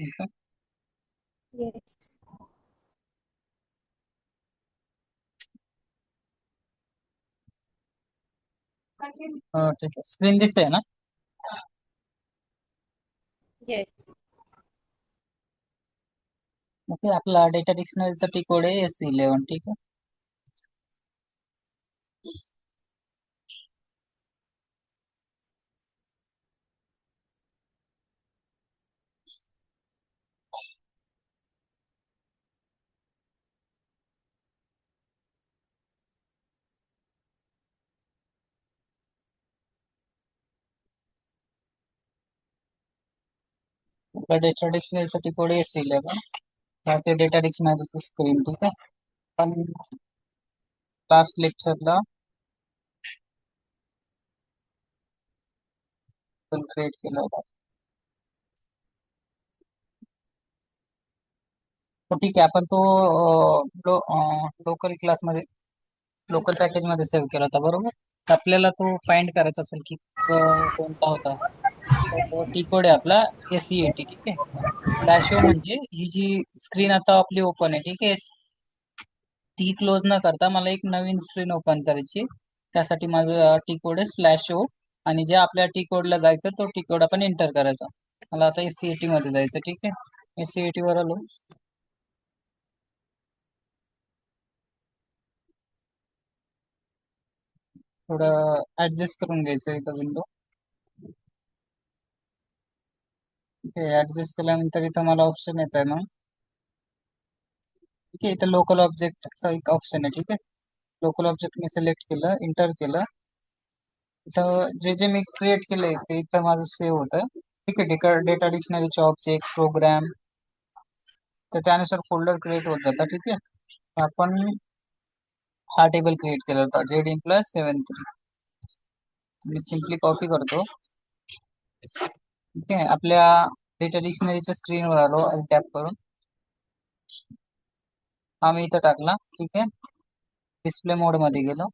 ठीक है. Yes. ठीक आहे, स्क्रीन दिसते ना? Yes. ओके, आपला डेटा डिक्शनरीचा टी कोड आहे S11. ठीक आहे. आपला डेटा डिक्शनरीचा टी कोड आहे S11. ते डेटा डिक्शनरीची स्क्रीन. ठीक आहे. पण लास्ट लेक्चरला क्रिएट केला होता. तो ठीक आहे, आपण तो लोकल क्लासमध्ये, लोकल पॅकेज मध्ये सेव्ह केला होता, बरोबर. तर आपल्याला तो फाइंड करायचा असेल की कोणता होता. तो टी कोड आहे आपला SEAT. ठीक आहे. स्लॅश ओ म्हणजे ही जी स्क्रीन आता आपली ओपन आहे, ठीक आहे, ती क्लोज न करता मला एक नवीन स्क्रीन ओपन करायची. त्यासाठी माझं टी कोड आहे स्लॅश ओ. आणि जे आपल्या टी कोडला जायचं तो टी कोड आपण एंटर करायचा. मला आता SEAT मध्ये जायचं. ठीक आहे. SEAT वर आलो. थोडं ऍडजस्ट करून घ्यायचं इथं विंडो. ऍडजस्ट केल्यानंतर इथं मला ऑप्शन येत आहे मग. ठीक आहे, इथं लोकल ऑब्जेक्टचा एक ऑप्शन आहे. ठीक आहे. लोकल ऑब्जेक्ट मी सिलेक्ट केलं, इंटर केलं. इथं जे जे मी क्रिएट केलंय ते इथं माझं सेव्ह होतं. ठीक आहे. डेटा डिक्शनरीचे ऑब्जेक्ट प्रोग्राम, तर त्यानुसार फोल्डर क्रिएट होत जातात. ठीक आहे. आपण हा टेबल क्रिएट केला होता ZIN+73. मी सिम्पली कॉपी करतो. ठीक आहे. आपल्या डेटा डिक्शनरीच्या स्क्रीनवर आलो टॅप करून. हा मी इथं टाकला. ठीक आहे. डिस्प्ले मोड मध्ये गेलो.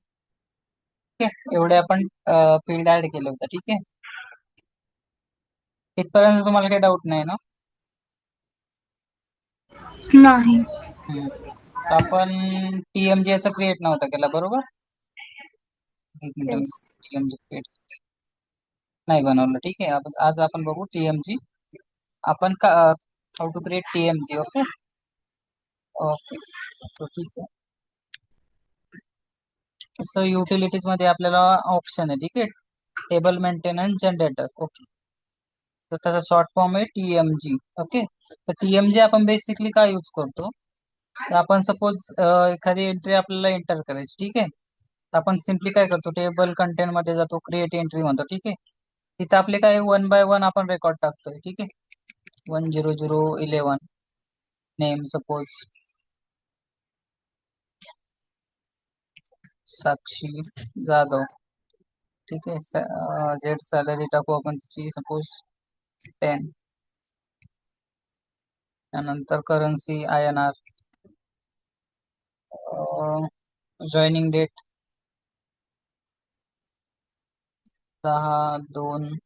ठीक आहे. एवढे आपण फील्ड ऍड केलं होतं. ठीक आहे. इथपर्यंत तुम्हाला काही डाऊट नाही ना? नाही. हम्म. तर आपण TMG याचा क्रिएट नव्हता केला, बरोबर. एक मिनिट, मी Yes. TMG क्रिएट नाही बनवलं. ठीक आहे. आज आपण बघू TMG. आपण how to create TMG. Okay. Okay. तो ठीक आहे. सो युटिलिटीज मध्ये आपल्याला ऑप्शन आहे. ठीक आहे. Table maintenance generator. ओके. तर त्याचा शॉर्ट फॉर्म आहे TMG. ओके. तर TMG आपण बेसिकली काय यूज करतो, तर आपण सपोज एखादी एंट्री आपल्याला एंटर करायची. ठीक आहे. तर आपण सिम्पली काय करतो, टेबल कंटेंट मध्ये जातो, क्रिएट एंट्री म्हणतो. ठीक आहे. तिथं आपले काय 1 बाय 1 आपण रेकॉर्ड टाकतोय. ठीक आहे. 10011 नेम सपोज साक्षी जाधव. ठीक आहे. जेड सॅलरी टाकू आपण तिची सपोज 10. त्यानंतर करन्सी INR. Joining date 10/2,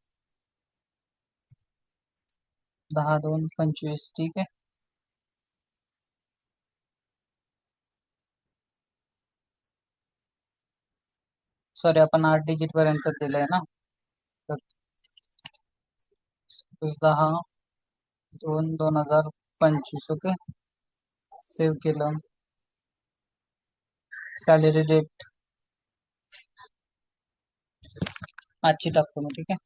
10/2/25. ठीक आहे. सॉरी, आपण 8 डिजिट पर्यंत दिलंय ना. तर 10/2/2025. ओके. सेव्ह केलं. सॅलरी डेट आजची टाकतो मी. ठीक आहे.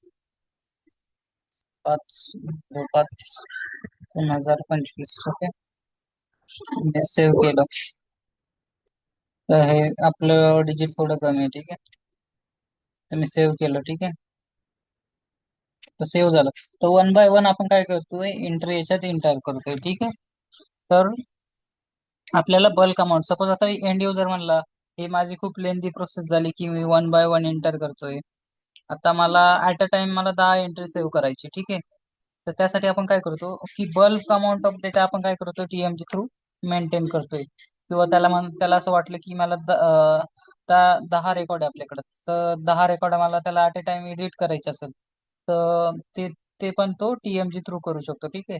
5/5/2025. ओके. सेव्ह केलं. तर हे आपलं डिजिट थोडं कमी आहे. ठीक आहे. तर मी सेव्ह केलं. ठीक आहे. तर सेव्ह झालं. तर 1 बाय 1 आपण काय करतोय, एंट्री याच्यात एंटर करतोय. ठीक आहे. तर आपल्याला बल्क अमाऊंट, सपोज आता एंड युजर म्हणला हे माझी खूप लेंदी प्रोसेस झाली की मी 1 बाय 1 एंटर करतोय. आता मला ऍट अ टाइम मला 10 एंट्री सेव्ह करायची. ठीक आहे. तर त्यासाठी आपण काय करतो की बल्क अमाऊंट ऑफ डेटा आपण काय करतो, TMG थ्रू मेंटेन करतोय. किंवा त्याला असं वाटलं की मला 10 रेकॉर्ड आहे आपल्याकडे, तर 10 रेकॉर्ड मला त्याला ऍट अ टाइम एडिट करायचे असेल, तर ते ते पण तो TMG थ्रू करू शकतो. ठीक आहे.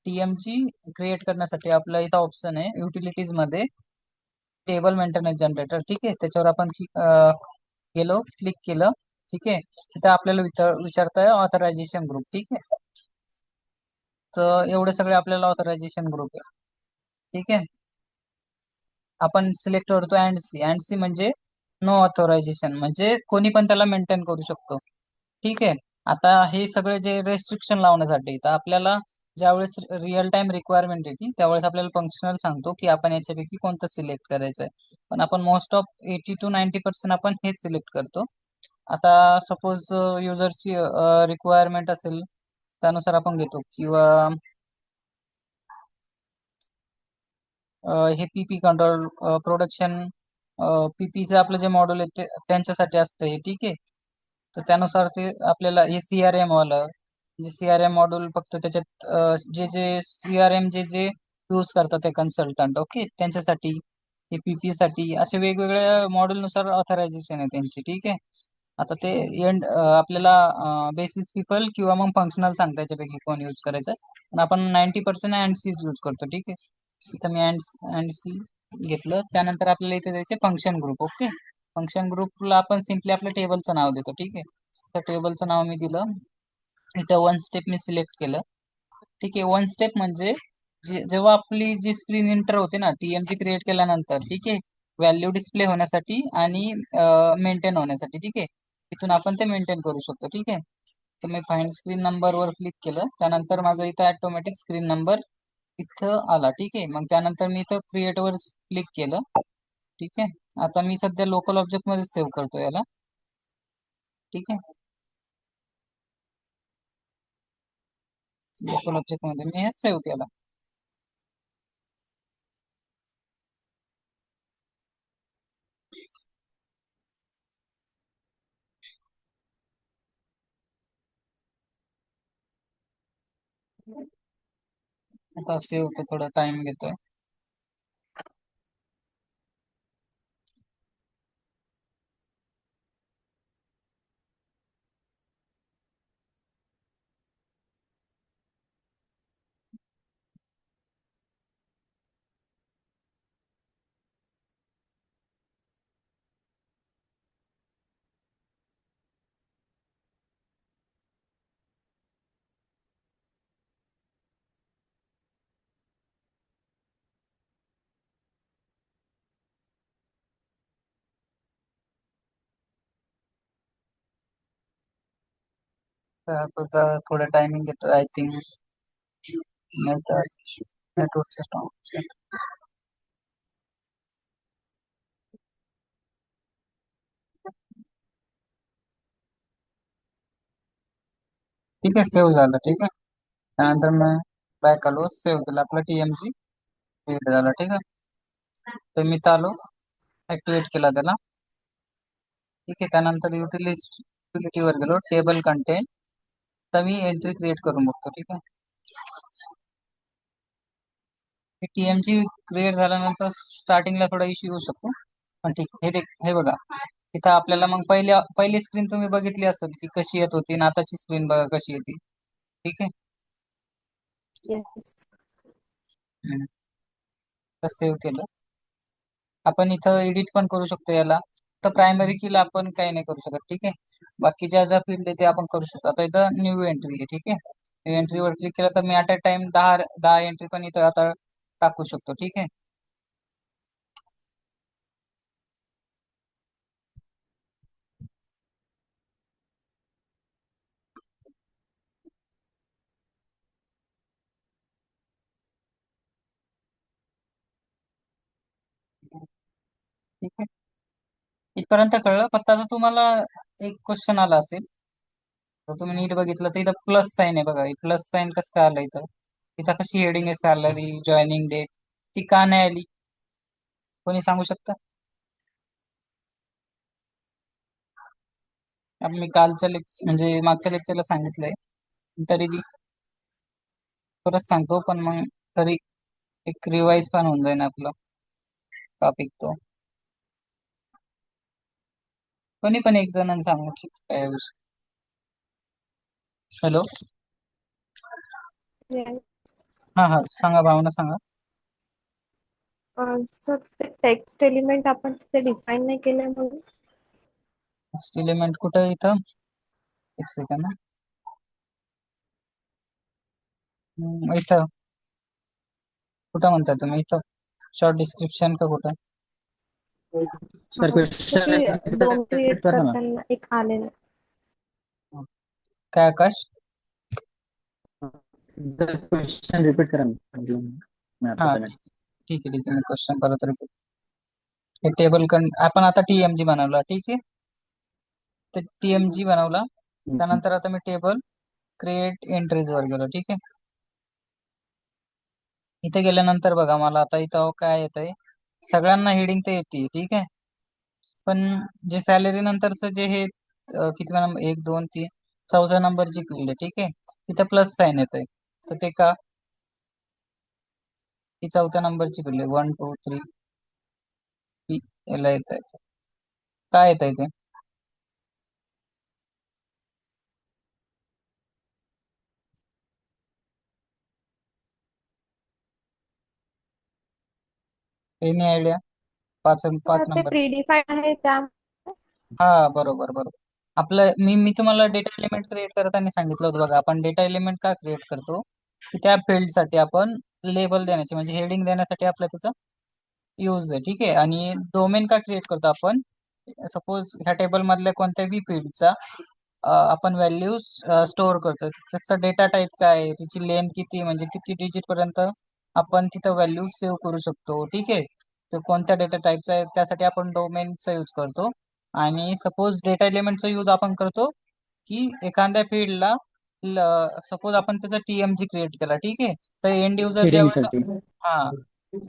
टीएमजी क्रिएट करण्यासाठी आपला इथं ऑप्शन आहे युटिलिटीज मध्ये टेबल मेंटेनन्स जनरेटर, ठीक आहे. त्याच्यावर आपण गेलो, क्लिक केलं, ठीक आहे. तिथं आपल्याला विचारताय ऑथरायझेशन ग्रुप, ठीक आहे. तर एवढे सगळे आपल्याला ऑथरायझेशन ग्रुप आहे, ठीक आहे. आपण सिलेक्ट करतो अँड सी म्हणजे नो ऑथरायझेशन, म्हणजे कोणी पण त्याला मेंटेन करू शकतो, ठीक आहे. आता हे सगळे जे रेस्ट्रिक्शन लावण्यासाठी, तर आपल्याला ज्यावेळेस रिअल टाइम रिक्वायरमेंट येते त्यावेळेस आपल्याला फंक्शनल सांगतो की आपण याच्यापैकी कोणतं सिलेक्ट करायचं आहे. पण आपण मोस्ट ऑफ 80 to 90% आपण हेच सिलेक्ट करतो. आता सपोज युजरची रिक्वायरमेंट असेल त्यानुसार आपण घेतो, किंवा हे पीपी कंट्रोल प्रोडक्शन, पीपीचं आपलं जे मॉड्यूल आहे ते त्यांच्यासाठी असतं हे, ठीक आहे. तर त्यानुसार ते आपल्याला हे सीआरएम वालं जे सीआरएम मॉड्यूल फक्त त्याच्यात जे जे सीआरएम जे जे यूज करतात ते कन्सल्टंट, ओके, त्यांच्यासाठी हे पीपी साठी असे वेगवेगळ्या मॉड्यूल नुसार ऑथरायझेशन आहे त्यांची, ठीक आहे. आता ते एंड आपल्याला बेसिस पीपल किंवा मग फंक्शनल सांगता याच्यापैकी कोण यूज करायचं, पण आपण 90% अँड सीच यूज करतो, ठीक आहे. इथं मी अँड सी घेतलं. त्यानंतर आपल्याला इथे द्यायचे फंक्शन ग्रुप, ओके. फंक्शन ग्रुपला आपण सिम्पली आपल्या टेबलचं नाव देतो, ठीक आहे. तर टेबलचं नाव मी दिलं. इथं वन स्टेप मी सिलेक्ट केलं, ठीक आहे. वन स्टेप म्हणजे जेव्हा आपली जी स्क्रीन एंटर होते ना टीएमजी क्रिएट केल्यानंतर, ठीक आहे, व्हॅल्यू डिस्प्ले होण्यासाठी आणि मेंटेन होण्यासाठी, ठीक आहे. इथून आपण ते मेंटेन करू शकतो, ठीक आहे. तर मी फाइंड स्क्रीन नंबर वर क्लिक केलं, त्यानंतर माझं इथं ऑटोमॅटिक स्क्रीन नंबर इथं आला, ठीक आहे. मग त्यानंतर मी इथं क्रिएट वर क्लिक केलं, ठीक आहे. आता मी सध्या लोकल ऑब्जेक्ट मध्ये सेव्ह करतो याला, ठीक आहे. लोकल ऑब्जेक्ट मध्ये मी हे सेव्ह केला. आता सेव्ह होतो, थोडा टाइम घेतोय. तर सुद्धा थोडा टायमिंग घेतो, आय थिंक नेटवर्कचे ठीक आहे. सेव्ह झालं, ठीक आहे. त्यानंतर मग बॅक आलो, सेव्ह केलं, आपला टीएमजी क्रिएट झाला, ठीक आहे. तर मी चालू ऍक्टिव्हेट केला त्याला, ठीक आहे. त्यानंतर युटिलिटी वर गेलो, टेबल कंटेंट, तर मी एंट्री क्रिएट करून बघतो, ठीक आहे. टीएमजी क्रिएट झाल्यानंतर स्टार्टिंगला थोडा इश्यू येऊ शकतो, पण ठीक आहे. हे बघा, इथं आपल्याला मग पहिली स्क्रीन तुम्ही बघितली असेल की कशी येत होती आणि आताची स्क्रीन बघा कशी येते, ठीक आहे. Yes. हम्म. तर सेव्ह केलं. आपण इथं एडिट पण करू शकतो याला. तर प्रायमरी कीला आपण काही नाही करू शकत, ठीक आहे. बाकी ज्या ज्या फील्ड आहे ते आपण करू शकतो. आता इथं न्यू एंट्री आहे, ठीक आहे. न्यू एंट्री वर क्लिक केलं तर मी ऍट अ टाइम 10 एंट्री पण इथं आता टाकू शकतो, ठीक आहे. ठीक आहे. इथपर्यंत कळलं. फक्त आता तुम्हाला एक क्वेश्चन आला असेल, तर तुम्ही नीट बघितलं तर इथं प्लस साईन आहे बघा. प्लस साईन कसं काय आलं इथं? इथं कशी हेडिंग आहे, सॅलरी, जॉईनिंग डेट, ती का नाही आली? कोणी सांगू शकता? अब मी कालच्या लेक्चर म्हणजे मागच्या लेक्चरला सांगितलंय, तरी बी परत सांगतो, पण मग तरी एक रिवाइज पण होऊन जाईल आपलं टॉपिक तो. कोणी पण एक जणांना सांगू शकतो. हॅलो. Yes. हा हा, सांगा भावना सांगा. सर ते टेक्स्ट एलिमेंट आपण तिथे डिफाईन नाही केलंय म्हणून. नेक्स्ट एलिमेंट कुठं आहे इथं? एक सेकंड. इथं कुठं म्हणता तुम्ही? इथं शॉर्ट डिस्क्रिप्शन का कुठं? सर सर ते क्वेश्चन डोम रिपीट क्रिएट करा ना. करताना एक आलेलं. काय आकाश? क्वेश्चन रिपीट करा ना. मैं हा आता तक. ठीक ठीक आहे ठीक आहे, मी क्वेश्चन परत रिपीट. हे टेबल आपण आता टीएमजी बनवला, ठीक आहे. तर टीएमजी बनवला, त्यानंतर आता मी टेबल क्रिएट एंट्रीज वर गेलो, ठीक आहे. इथे गेल्यानंतर बघा, मला आता इथं काय येत आहे, सगळ्यांना हेडिंग तर येते, ठीक आहे. पण जे सॅलरी नंतरचं जे हे किती नंबर, 1 2 3 14 नंबरची फील्ड आहे, ठीक आहे. तिथं प्लस साईन येत आहे, तर ते का? ही 4थ्या नंबरची फील्ड आहे, 1 2 3 याला येत आहे. काय येत आहे ते? Any idea? पाच सर पाच ते नंबर. प्रीडिफाईड आहे त्या. हा, बरोबर बरोबर. आपलं मी तुम्हाला डेटा एलिमेंट क्रिएट करताना सांगितलं होतं बघा, आपण डेटा एलिमेंट का क्रिएट करतो, की त्या फील्डसाठी आपण लेबल देण्याचे म्हणजे हेडिंग देण्यासाठी आपलं त्याचं यूज आहे, ठीक आहे. आणि डोमेन का क्रिएट करतो आपण? सपोज ह्या टेबल मधल्या कोणत्याही फील्डचा आपण व्हॅल्यूज स्टोअर करतो, त्याचा डेटा टाईप काय आहे, त्याची लेंथ किती, म्हणजे किती डिजिट पर्यंत आपण तिथं व्हॅल्यू सेव्ह करू शकतो, ठीक आहे. तो कोणत्या डेटा टाईपचा आहे त्यासाठी आपण डोमेनचा यूज करतो. आणि सपोज डेटा एलिमेंटचा यूज आपण करतो की एखाद्या फील्डला, सपोज आपण त्याचा टीएमजी क्रिएट केला, ठीक आहे. तर एंड युजर ज्या हेडिंग वेळेस, साठी. हा,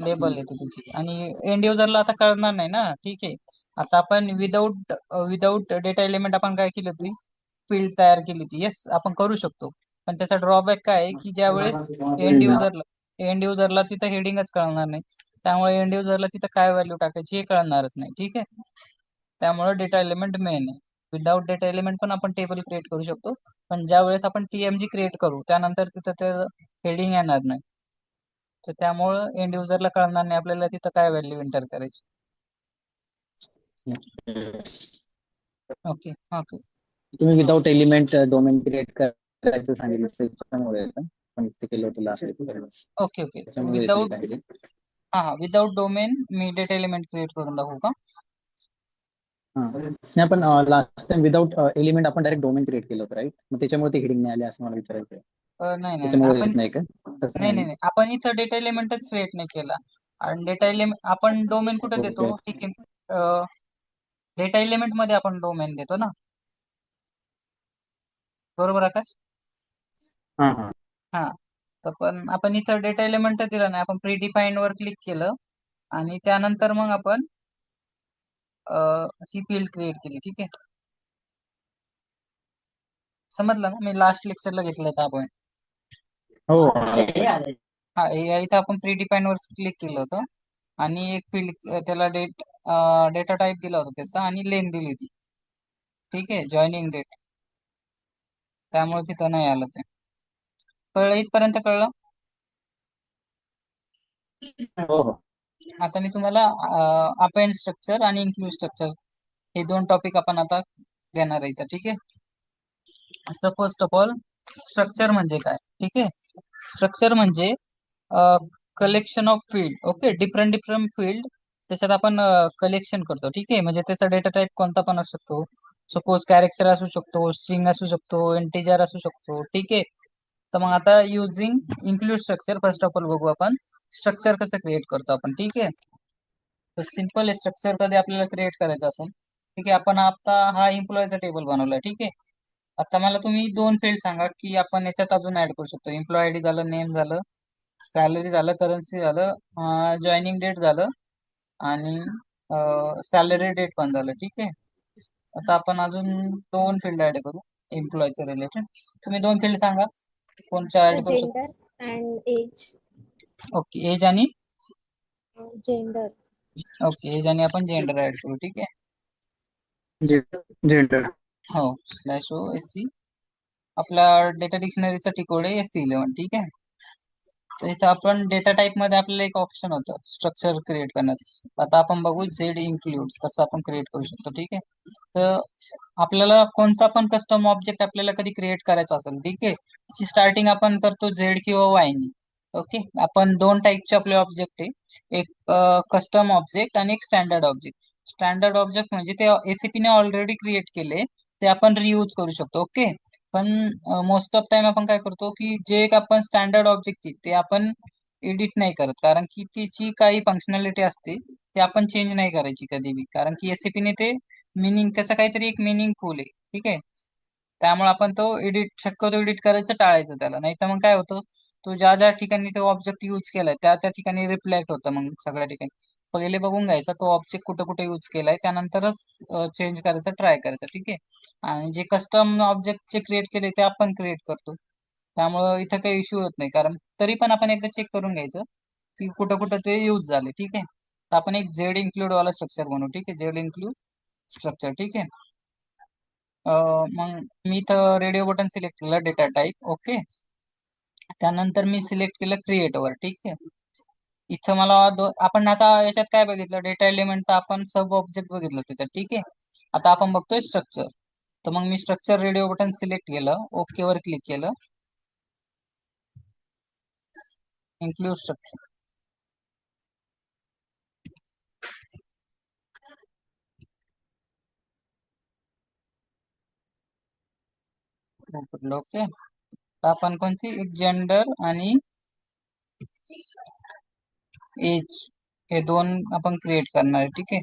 लेबल येते त्याची, आणि एंड युजरला आता कळणार नाही ना, ठीक आहे. आता आपण विदाऊट डेटा एलिमेंट आपण काय केली होती, फील्ड तयार केली होती, येस आपण करू शकतो. पण त्याचा ड्रॉबॅक काय आहे, की ज्या वेळेस एंड युजरला तिथं हेडिंगच कळणार नाही, त्यामुळे एंड युजरला तिथं काय व्हॅल्यू टाकायची हे कळणारच नाही, ठीक आहे. त्यामुळे डेटा एलिमेंट मेन आहे. विदाउट डेटा एलिमेंट पण आपण टेबल क्रिएट करू शकतो, पण ज्या वेळेस आपण टीएमजी क्रिएट करू त्यानंतर तिथं ते हेडिंग येणार नाही, तर त्यामुळं एंड युजरला कळणार नाही आपल्याला तिथं काय व्हॅल्यू एंटर करायची. ओके ओके तुम्ही विदाउट एलिमेंट डोमेन क्रिएट करायचं सांगितलं त्याच्यामुळे येतं. पण ते केलं होतं लास्ट ओके ओके. त्याच्यामुळे येते विदाउट, काही. हा हा, विदाउट डोमेन मी डेटा एलिमेंट क्रिएट करून दाखवू का? हा नाही, पण लास्ट टाइम विदाउट एलिमेंट आपण डायरेक्ट डोमेन क्रिएट केलं होतं, राईट? मग त्याच्यामुळे ते हेडिंग नाही आले असं मला विचारायचं आहे. नाही नाही नाही, त्याच्यामुळे आपण येत नाही का? तसं नाही नाही नाही ना. नाही, आपण इथं डेटा एलिमेंटच क्रिएट नाही केला. आणि डेटा एलिमेंट आपण डोमेन कुठे ओके. देतो, ठीक आहे. डेटा एलिमेंट मध्ये आपण डोमेन देतो ना, बरोबर आकाश? हा हा. हा, तर पण आपण इथं डेटा एलिमेंट दिला नाही, आपण प्री डिफाईन्ड वर क्लिक केलं आणि त्यानंतर मग आपण ही फील्ड क्रिएट केली, ठीक आहे. समजलं ना, मी लास्ट लेक्चरला घेतलं होतं आपण. हो. हा, इथं आपण प्री डिफाईन्ड वर क्लिक केलं होतं आणि एक फील्ड त्याला डेटा टाईप दिला होता त्याचा, आणि लेन दिली होती, ठीक आहे, जॉईनिंग डेट. त्यामुळे तिथं नाही आलं ते. कळलं इथपर्यंत? कळलं? हो हो. आता मी तुम्हाला अपेंड स्ट्रक्चर आणि इन्क्लूड स्ट्रक्चर हे दोन टॉपिक आपण आता घेणार आहे इथं, ठीक आहे. फर्स्ट ऑफ ऑल, स्ट्रक्चर म्हणजे काय, ठीक आहे. स्ट्रक्चर म्हणजे collection of field, okay, different different field त्याच्यात आपण कलेक्शन करतो, ठीक आहे. म्हणजे त्याचा डेटा टाईप कोणता पण असू शकतो, सपोज कॅरेक्टर असू शकतो, स्ट्रिंग असू शकतो, इंटिजर असू शकतो, ठीक आहे. तर मग आता using include structure, first of all बघू आपण स्ट्रक्चर कसं क्रिएट करतो आपण, ठीक आहे. तर सिंपल स्ट्रक्चर कधी आपल्याला क्रिएट करायचं असेल, ठीक आहे. आपण आता हा एम्प्लॉयचा टेबल बनवलाय, ठीक आहे. आता मला तुम्ही दोन फील्ड सांगा की आपण याच्यात अजून ऍड करू शकतो. एम्प्लॉय आयडी झालं, नेम झालं, सॅलरी झालं, करन्सी झालं, जॉईनिंग डेट झालं, आणि सॅलरी डेट पण झालं, ठीक आहे. आता आपण अजून दोन फील्ड ऍड करू एम्प्लॉयच्या रिलेटेड. तुम्ही दोन फील्ड सांगा, कोणच्या ऍड सर करू शकतो? Gender and age. Okay, age आणि जेंडर. ओके, एज आणि आपण जेंडर ऍड करू, ठीक आहे. जेंडर. हो, /o SC. आपला डेटा डिक्शनरीचा कोड आहे SC11, ठीक आहे. तर इथं आपण डेटा टाईप मध्ये आपल्याला एक ऑप्शन होतं स्ट्रक्चर क्रिएट करण्यात. आता आपण बघू झेड इन्क्लूड कसं आपण क्रिएट करू शकतो. ठीक आहे, तर आपल्याला कोणता पण कस्टम ऑब्जेक्ट आपल्याला कधी क्रिएट करायचा असेल, ठीक आहे, त्याची स्टार्टिंग आपण करतो झेड किंवा वाय नी. ओके, आपण दोन टाईपचे आपले ऑब्जेक्ट आहे, एक कस्टम ऑब्जेक्ट आणि एक स्टँडर्ड ऑब्जेक्ट. स्टँडर्ड ऑब्जेक्ट म्हणजे ते एसीपी ने ऑलरेडी क्रिएट केले, ते आपण रियूज करू शकतो. ओके, पण मोस्ट ऑफ टाइम आपण काय करतो की जे एक आपण स्टँडर्ड ऑब्जेक्ट ते आपण एडिट नाही करत, कारण की त्याची काही फंक्शनॅलिटी असते ते आपण चेंज नाही करायची कधी बी, कारण की एसीपी ने ते मिनिंग त्याचं काहीतरी एक मिनिंगफुल आहे. ठीक आहे, त्यामुळे आपण तो शक्यतो एडिट करायचं टाळायचं त्याला, नाही तर मग काय होतं, तो ज्या ज्या ठिकाणी तो ऑब्जेक्ट यूज केलाय त्या त्या ठिकाणी रिफ्लेक्ट होतं मग सगळ्या ठिकाणी. पहिले बघून घ्यायचा तो ऑब्जेक्ट कुठे कुठे यूज केलाय, त्यानंतरच चेंज करायचं, ट्राय करायचं. ठीक आहे, आणि जे कस्टम ऑब्जेक्ट जे क्रिएट केले ते आपण क्रिएट करतो, त्यामुळं इथं काही इश्यू होत नाही. कारण तरी पण आपण एकदा चेक करून घ्यायचं की कुठं कुठं ते यूज झाले. ठीक आहे, तर आपण एक झेड इन्क्लूड वाला स्ट्रक्चर बनवू. ठीक आहे, झेड इन्क्लूड स्ट्रक्चर. ठीक आहे, मग मी इथं रेडिओ बटन सिलेक्ट केलं, डेटा टाईप. ओके, त्यानंतर मी सिलेक्ट केलं क्रिएट वर. ठीक आहे, इथं मला आपण आता याच्यात काय बघितलं, डेटा एलिमेंटचा आपण सब ऑब्जेक्ट बघितलं त्याच्यात. ठीक आहे, आता आपण बघतोय स्ट्रक्चर. तर मग मी स्ट्रक्चर रेडिओ बटन सिलेक्ट केलं, ओके वर क्लिक केलं, इन्क्लूड स्ट्रक्चर. ओके, तर आपण कोणती एक जेंडर आणि एज हे दोन आपण क्रिएट करणार आहे. ठीक आहे,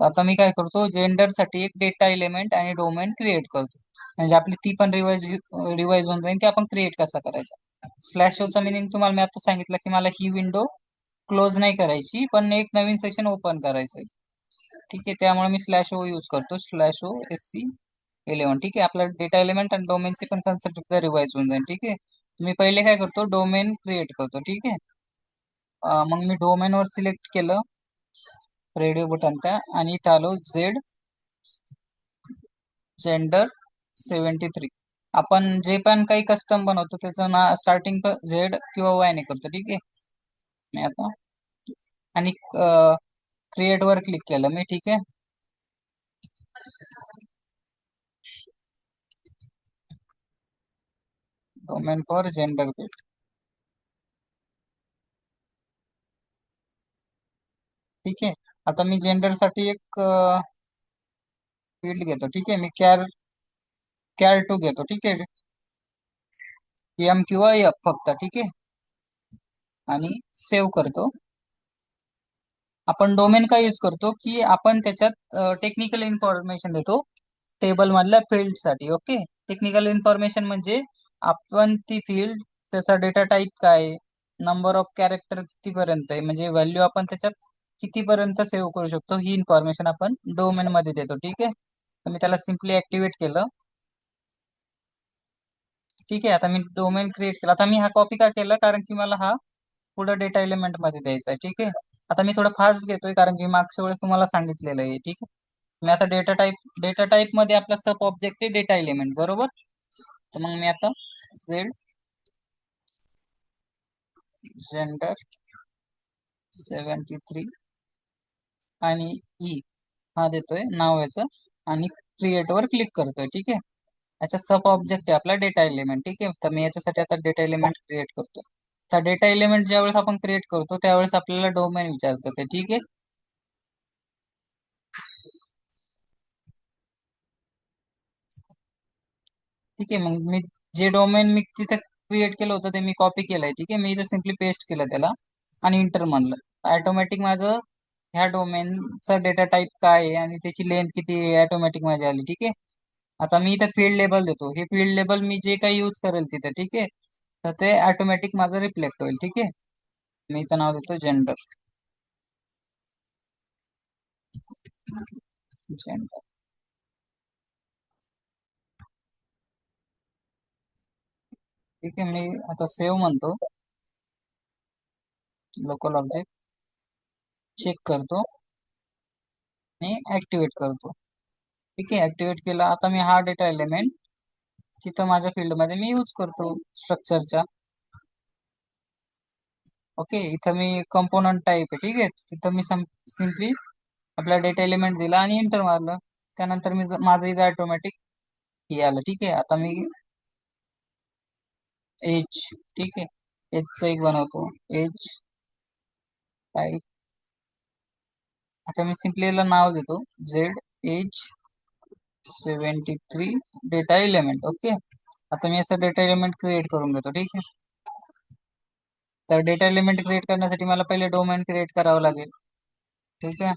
तर आता मी काय करतो, जेंडर साठी एक डेटा एलिमेंट आणि डोमेन क्रिएट करतो, म्हणजे आपली ती पण रिवाइज होऊन जाईल की आपण क्रिएट कसा करायचा. स्लॅश चा मिनिंग तुम्हाला मी आता सांगितलं की मला ही विंडो क्लोज नाही करायची, पण एक नवीन सेशन ओपन करायचं आहे. ठीक आहे, त्यामुळे मी स्लॅश ओ यूज करतो, स्लॅश ओ SC11. ठीक आहे, आपला डेटा एलिमेंट आणि डोमेनची पण कन्सेप्ट एकदा रिवाइज होऊन जाईल. ठीक आहे, मी पहिले काय करतो, डोमेन क्रिएट करतो. ठीक आहे, मग मी डोमेन वर सिलेक्ट केलं, रेडिओ बटन त्या, आणि इथं आलो झेड जेंडर 73. आपण जे पण काही कस्टम बनवतो त्याचं ना स्टार्टिंग झेड किंवा वाय ने करतो. ठीक आहे, मी आता आणि क्रिएट वर क्लिक केलं मी. ठीक आहे, डोमेन फॉर जेंडर फील्ड. ठीक आहे, आता मी जेंडर साठी एक फील्ड घेतो. ठीक आहे, मी कॅर 2 घेतो. ठीक आहे, एम किंवा एफ फक्त. ठीक आहे, आणि सेव्ह करतो. आपण डोमेन का यूज करतो की आपण त्याच्यात टेक्निकल इन्फॉर्मेशन देतो टेबल मधल्या फील्ड साठी. ओके, टेक्निकल इन्फॉर्मेशन म्हणजे आपण ती फील्ड, त्याचा डेटा टाईप काय, नंबर ऑफ कॅरेक्टर कितीपर्यंत आहे, म्हणजे व्हॅल्यू आपण त्याच्यात कितीपर्यंत सेव्ह करू शकतो, ही इन्फॉर्मेशन आपण डोमेन मध्ये देतो. ठीक आहे, तर मी त्याला सिम्पली ऍक्टिव्हेट केलं. ठीक आहे, आता मी डोमेन क्रिएट केला. आता मी हा कॉपी का केला, कारण की मला हा पुढे डेटा एलिमेंट मध्ये द्यायचा आहे. ठीक आहे, आता मी थोडं फास्ट घेतोय कारण की मागच्या वेळेस तुम्हाला सांगितलेलं आहे. ठीक आहे, मी आता डेटा टाईप मध्ये आपला सब ऑब्जेक्ट आहे डेटा एलिमेंट, बरोबर. तर मग मी आता झेड जेंडर 73 आणि ई हा देतोय नाव याचं, आणि क्रिएट वर क्लिक करतोय. ठीक आहे, याचा सब ऑब्जेक्ट आहे आपला डेटा एलिमेंट. ठीक आहे, तर मी याच्यासाठी आता डेटा एलिमेंट क्रिएट करतो. तर डेटा एलिमेंट ज्यावेळेस आपण क्रिएट करतो त्यावेळेस आपल्याला डोमेन विचारतं ते. ठीक आहे, ठीक आहे, मग मी जे डोमेन मी तिथे क्रिएट केलं होतं ते मी कॉपी केलंय. ठीक आहे, मी इथे सिम्पली पेस्ट केलं त्याला आणि इंटर म्हणलं, ऑटोमॅटिक माझं ह्या डोमेनचा डेटा टाईप काय आहे आणि त्याची लेंथ किती आहे ऑटोमॅटिक माझी आली. ठीक आहे, आता मी इथे फील्ड लेबल देतो, हे फील्ड लेबल मी जे काही यूज करेल तिथे. ठीक आहे, तर ते ऑटोमॅटिक माझं रिफ्लेक्ट होईल. ठीक आहे, मी इथं नाव देतो जेंडर. जेंडर. ठीक आहे, मी आता सेव्ह म्हणतो, लोकल ऑब्जेक्ट चेक करतो आणि ऍक्टिव्हेट करतो. ठीक आहे, ऍक्टिव्हेट केला. आता मी हा डेटा एलिमेंट तिथं माझ्या फील्ड मध्ये मी यूज करतो स्ट्रक्चरच्या. ओके, इथं मी कंपोनंट टाईप आहे, ठीक आहे. तिथं मी सिम्पली आपला डेटा एलिमेंट दिला आणि एंटर मारलं. त्यानंतर माझं इथं ऑटोमॅटिक हे आलं, ठीक आहे. आता मी एज, ठीक आहे, एजचं एक बनवतो, एज टाईप. आता मी सिम्पली याला नाव देतो Z age 73 data element. Okay, आता मी याचा डेटा एलिमेंट क्रिएट करून घेतो, ठीक आहे. तर डेटा एलिमेंट क्रिएट करण्यासाठी मला पहिले डोमेन क्रिएट करावं लागेल, ठीक आहे.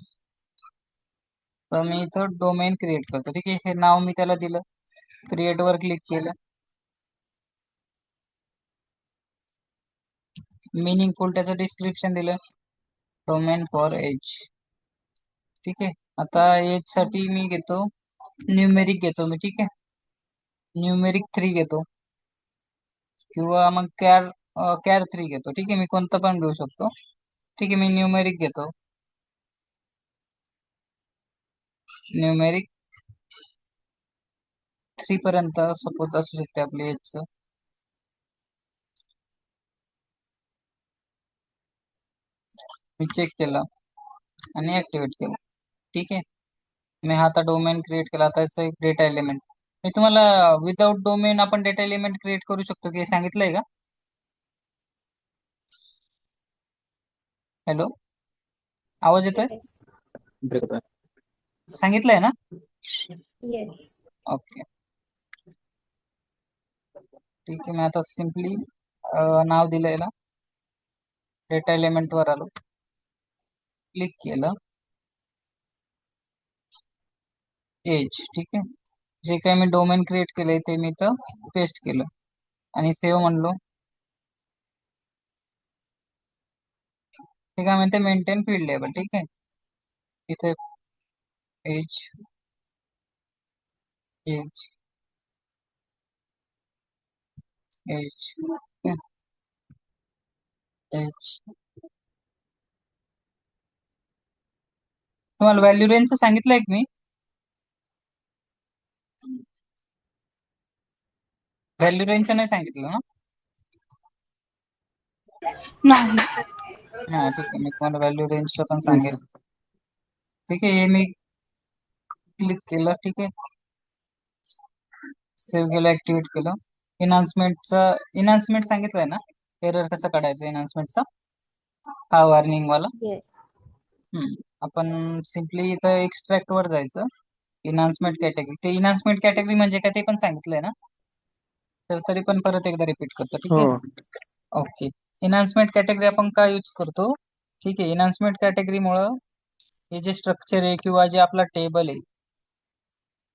तर मी इथं डोमेन क्रिएट करतो, ठीक आहे. हे नाव मी त्याला दिलं, क्रिएट वर क्लिक केलं, मिनिंगफुल त्याचं डिस्क्रिप्शन दिलं, डोमेन फॉर एज, ठीक आहे. आता एज साठी मी घेतो न्यूमेरिक घेतो मी, ठीक आहे. न्यूमेरिक 3 घेतो किंवा मग कॅर 3 घेतो, ठीक आहे. मी कोणतं पण घेऊ शकतो, ठीक आहे. मी न्यूमेरिक घेतो, न्यूमेरिक 3 पर्यंत सपोज असू शकते आपली एज. मी चेक केलं आणि ऍक्टिव्हेट केलं, ठीक आहे. मी हा आता डोमेन क्रिएट केला, आता याचं एक डेटा एलिमेंट. मी तुम्हाला विदाउट डोमेन आपण डेटा एलिमेंट क्रिएट करू शकतो की हे सांगितलंय का? हॅलो, आवाज येतोय? येस. ब्रेकअप आहे. सांगितलंय ना? येस. ओके, ठीक आहे. मी आता सिम्पली नाव दिलं याला, डेटा एलिमेंट वर आलो, क्लिक केलं, एज, ठीक आहे. जे काही मी डोमेन क्रिएट केलंय ते मी इथं पेस्ट केलं आणि सेव्ह म्हणलो. ठीक आहे, म्हणते मेंटेन फील्ड लेबल, ठीक आहे. इथे एज एज एज एज तुम्हाला व्हॅल्यू रेंजचं सांगितलंय की मी? व्हॅल्यू रेंजचं नाही सांगितलं ना? नाही. हा, ठीक आहे. मी तुम्हाला व्हॅल्यू रेंजचं पण सांगेल, हम्म. ठीक आहे. हे मी क्लिक केलं, ठीक आहे. सेव्ह केलं, ऍक्टिव्हेट केलं. इन्हान्समेंट सांगितलंय ना, एरर कसं काढायचं इन्हान्समेंटचा, हा वॉर्निंग वाला. येस. आपण सिम्पली इथं एक्स्ट्रॅक्ट वर जायचं, इन्हान्समेंट कॅटेगरी. ते इन्हान्समेंट कॅटेगरी म्हणजे काय ते पण सांगितलंय ना, तर तरी पण परत एकदा रिपीट करतो, ठीक हो. आहे. ओके, इन्हान्समेंट कॅटेगरी आपण का यूज करतो, ठीक आहे. इन्हान्समेंट कॅटेगरीमुळं हे जे स्ट्रक्चर आहे किंवा जे आपला टेबल आहे,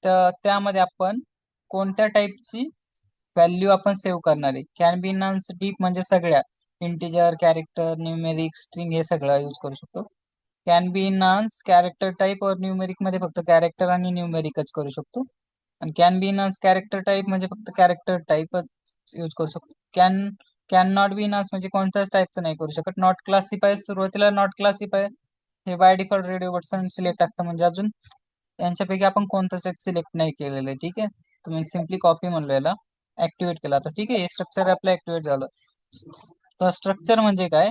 तर त्यामध्ये आपण कोणत्या टाईपची व्हॅल्यू आपण सेव्ह करणार आहे. कॅन बी इन्हान्स डीप म्हणजे सगळ्या, इंटिजर, कॅरेक्टर, न्यूमेरिक, स्ट्रिंग हे सगळं यूज करू शकतो. Can be enhance character type और न्यूमेरिक मध्ये फक्त कॅरेक्टर आणि न्यूमेरिकच करू शकतो. आणि can be enhance character type म्हणजे फक्त कॅरेक्टर टाईपच यूज करू शकतो. कॅन नॉट बी इन्हान्स म्हणजे कोणत्याच टाईपचं नाही करू शकत. नॉट क्लासिफाय, सुरुवातीला नॉट क्लासिफाय हे by default radio button select असतं, म्हणजे अजून यांच्यापैकी आपण कोणतंच एक सिलेक्ट नाही केलेलं आहे, ठीक आहे. तर मी सिम्पली कॉपी म्हणलो याला, ऍक्टिव्हेट केला. आता ठीक आहे, हे स्ट्रक्चर आपलं ऍक्टिव्हेट झालं. तर स्ट्रक्चर म्हणजे काय,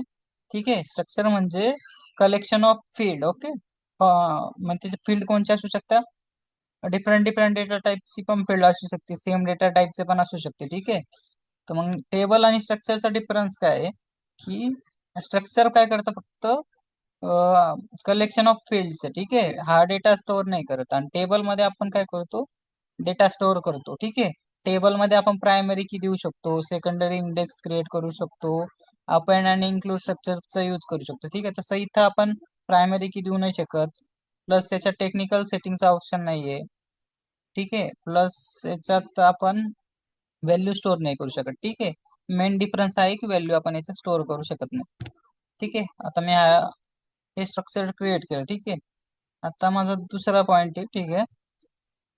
ठीक आहे. स्ट्रक्चर म्हणजे कलेक्शन ऑफ फील्ड, ओके. मग त्याचे फील्ड कोणते असू शकतात, डिफरंट डिफरंट डेटा टाईपची पण फील्ड असू शकते, सेम डेटा टाईपचे पण असू शकते, ठीक आहे. तर मग टेबल आणि स्ट्रक्चरचा डिफरन्स काय आहे, की स्ट्रक्चर काय करतं, फक्त कलेक्शन ऑफ फील्ड्स, ठीक आहे. हा डेटा स्टोअर नाही करत. आणि टेबल मध्ये आपण काय करतो, डेटा स्टोअर करतो, ठीक आहे. टेबल मध्ये आपण प्रायमरी की देऊ शकतो, सेकंडरी इंडेक्स क्रिएट करू शकतो, अपेंड आणि इन्क्लूड स्ट्रक्चरचा यूज करू शकतो, ठीक आहे. तसं इथं आपण प्रायमरी की देऊ नाही शकत. प्लस त्याच्यात टेक्निकल सेटिंगचा ऑप्शन नाहीये, ठीक आहे. प्लस याच्यात आपण व्हॅल्यू स्टोअर नाही करू शकत, ठीक आहे. मेन डिफरन्स आहे की व्हॅल्यू आपण याच्यात स्टोअर करू शकत नाही, ठीक आहे. आता मी हे स्ट्रक्चर क्रिएट केलं, ठीक आहे. आता माझा दुसरा पॉइंट आहे, ठीक आहे,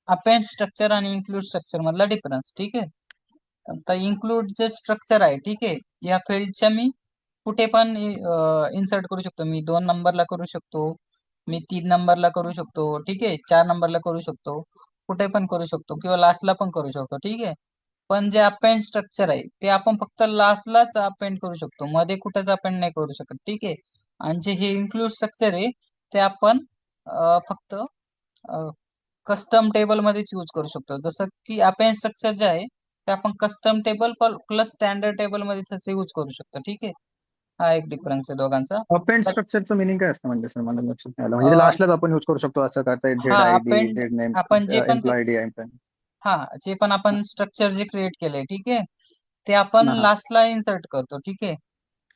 अपेंड स्ट्रक्चर आणि इन्क्लूड स्ट्रक्चर मधला डिफरन्स, ठीक आहे. आता इन्क्लूड जे स्ट्रक्चर आहे, ठीक आहे, या फील्डच्या मी कुठे पण इन्सर्ट करू शकतो. मी 2 नंबरला करू शकतो, मी 3 नंबरला करू शकतो, ठीक आहे, 4 नंबरला करू शकतो, कुठे पण करू शकतो किंवा लास्टला पण करू शकतो, ठीक आहे. पण जे अपेंड स्ट्रक्चर आहे ते आपण फक्त लास्टलाच अपेंड करू शकतो, मध्ये कुठेच अपेंड नाही करू शकत, ठीक आहे. आणि जे हे इन्क्लूड स्ट्रक्चर आहे ते आपण फक्त कस्टम टेबल मध्येच यूज करू शकतो. जसं की अपेंड स्ट्रक्चर जे आहे ते आपण custom table plus standard table मध्ये त्याचे यूज करू शकतो, ठीक आहे. हा एक डिफरन्स आहे दोघांचा. अपेंड तर स्ट्रक्चरचं मिनिंग काय असतं म्हणजे सर, मला लक्षात नाही आलं. म्हणजे ते लास्टलाच आपण यूज करू शकतो असं काय, हा Z I D, append Z name, आपण जे पण एम्प्लॉय डी, एम्प्लॉय. हा जे पण आपण स्ट्रक्चर जे क्रिएट केलंय, ठीक आहे, ते आपण हा. लास्टला इन्सर्ट करतो, ठीक आहे.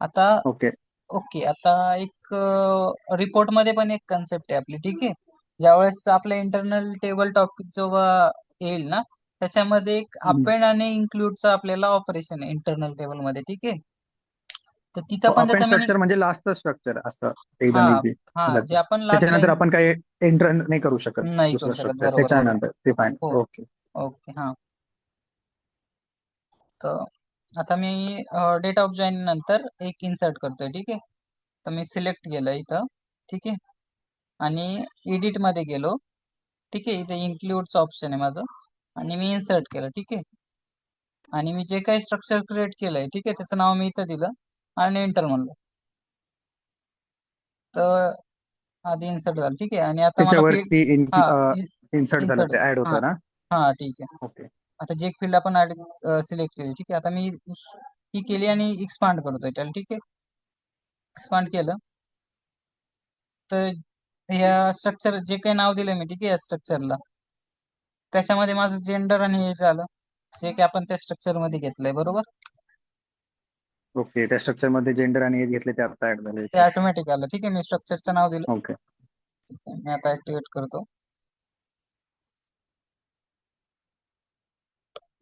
आता ओके. ओके, आता एक रिपोर्ट मध्ये पण एक कन्सेप्ट आहे आपली, ठीक आहे. ज्यावेळेस आपल्या इंटरनल टेबल टॉपिक जेव्हा येईल ना, त्याच्यामध्ये एक अपेंड आणि इन्क्लूडचं आपल्याला ऑपरेशन आहे इंटरनल टेबल मध्ये, ठीक आहे. तर तिथं पण अपेंड त्याचा मिनिंग स्ट्रक्चर म्हणजे लास्टचं स्ट्रक्चर असं हा एकदम इझी. हा जे आपण लास्टला त्याच्यानंतर आपण काही एंटर नाही करू शकत नाही करू दुसरं शकत, स्ट्रक्चर बरोबर बरोबर. त्याच्यानंतर ते फाईन. हो, ओके. ओके, हा. तर आता मी डेट ऑफ जॉईन नंतर एक इन्सर्ट करतोय, ठीक आहे. तर मी सिलेक्ट केलं इथं, ठीक आहे, आणि एडिट मध्ये गेलो, ठीक आहे. इथे इन्क्लूडचं ऑप्शन आहे माझं, आणि मी इन्सर्ट केलं, ठीक आहे. आणि मी जे काही स्ट्रक्चर क्रिएट केलंय, ठीक आहे, त्याचं नाव मी इथं दिलं आणि एंटर म्हणलं. तर आधी इन्सर्ट झालं, ठीक आहे. आणि आता मला फील्ड त्याच्यावरती हा इन्सर्ट झालं, इन्सर्ट ते ऍड हा होतं ना. हा ठीक आहे. ओके. आता जे फील्ड आपण सिलेक्ट केली, ठीक आहे. आता मी ही केली आणि एक्सपांड करतोय त्याला, ठीक आहे. एक्सपांड केलं तर या स्ट्रक्चर जे काही नाव दिलं मी, ठीक आहे, या स्ट्रक्चरला, त्याच्यामध्ये माझं जेंडर आणि हे झालं जे की आपण त्या स्ट्रक्चर मध्ये घेतलंय, बरोबर. ओके. त्या स्ट्रक्चर मध्ये जेंडर आणि एज घेतले, ते आता ऍड झाले ते याच्यात. ऑटोमॅटिक आलं, ठीक आहे. मी स्ट्रक्चरचं नाव दिलं, ओके. ठीक आहे. मी आता ऍक्टिव्हेट करतो,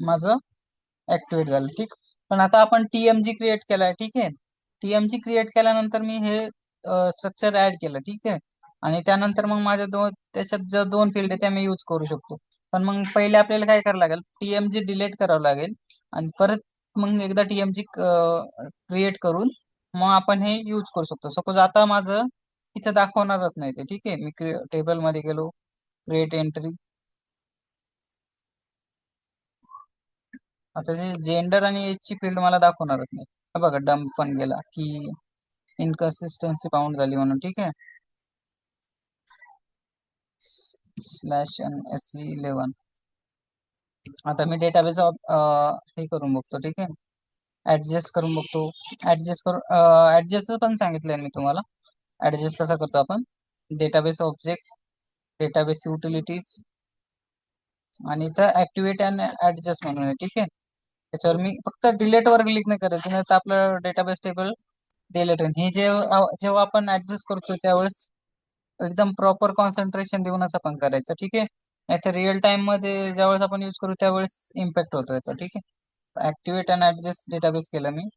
माझं ऍक्टिव्हेट झालं, ठीक. पण आता आपण टीएमजी क्रिएट केलाय, ठीक आहे. टीएमजी क्रिएट केल्यानंतर मी हे स्ट्रक्चर ऍड केलं, ठीक आहे. आणि त्यानंतर मग माझ्या त्याच्यात ज्या दोन फील्ड आहे त्या मी यूज करू शकतो. पण मग पहिले आपल्याला काय करावं लागेल, टीएमजी डिलीट करावं लागेल, आणि परत मग एकदा टीएमजी क्रिएट करून मग आपण हे यूज करू शकतो. सपोज आता माझं इथं दाखवणारच नाही ते, ठीक आहे. मी टेबल मध्ये गेलो, क्रिएट एंट्री. आता जे जेंडर आणि एज ची फील्ड मला दाखवणारच नाही. हे बघा, डंप पण गेला की इनकन्सिस्टन्सी फाउंड झाली म्हणून, ठीक आहे. Slash N S 11. आता मी डेटाबेस हे करून बघतो, ठीक आहे. ऍडजस्ट करून बघतो. ऍडजस्ट करून ऍडजस्ट पण सांगितलंय मी तुम्हाला. ऍडजस्ट कसा करतो आपण, डेटाबेस ऑब्जेक्ट, डेटाबेस युटिलिटीज, आणि इथं ऍक्टिव्हेट अँड ऍडजस्ट म्हणून आहे, ठीक आहे. त्याच्यावर मी फक्त डिलीट वर क्लिक नाही करायचं, नाही तर आपलं डेटाबेस टेबल डिलीट होईल. हे जेव्हा आपण ऍडजस्ट करतो त्यावेळेस एकदम प्रॉपर कॉन्सन्ट्रेशन देऊनच आपण करायचं, ठीक आहे. नाहीतर रिअल टाइम मध्ये ज्यावेळेस आपण यूज करू त्यावेळेस इम्पॅक्ट होतो याचा, ठीक आहे. ऍक्टिव्हेट अँड ऍडजस्ट डेटाबेस केलं मी,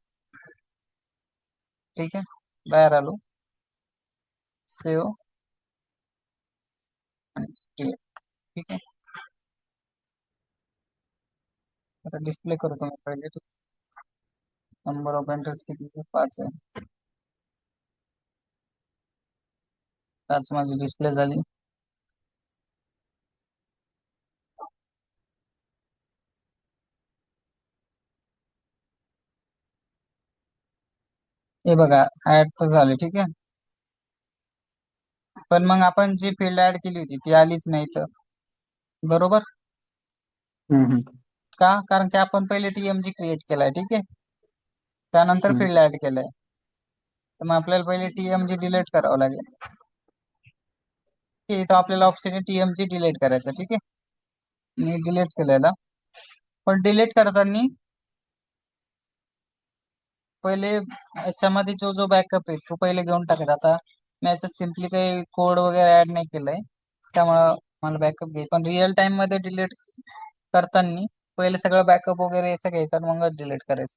ठीक आहे. बाहेर आलो, सेव्ह आणि create, ठीक आहे. आता डिस्प्ले करतो मी पहिले, नंबर ऑफ एंटर्स किती आहे? 5 आहे. 5 माझी डिस्प्ले झाली. हे बघा, ऍड तर झाले, ठीक आहे. पण मग आपण जी फील्ड ऍड केली होती ती आलीच नाही तर, बरोबर. का? कारण की आपण पहिले टीएमजी क्रिएट केलाय, ठीक आहे. त्यानंतर फील्ड ऍड केलंय, तर मग आपल्याला पहिले टीएमजी डिलीट करावं लागेल. ठीक आहे, तो आपल्याला ऑप्शन आहे टीएमजी डिलीट करायचं, ठीक आहे. मी डिलीट केलेला, पण डिलीट करताना पहिले याच्यामध्ये जो जो बॅकअप आहे तो पहिले घेऊन टाकायचा. आता मी याच्यात सिम्पली काही कोड वगैरे ऍड नाही केलंय, त्यामुळं मला बॅकअप घे. पण रिअल टाइम मध्ये डिलीट करताना पहिले सगळं बॅकअप वगैरे याचं घ्यायचं आणि मग डिलीट करायचं.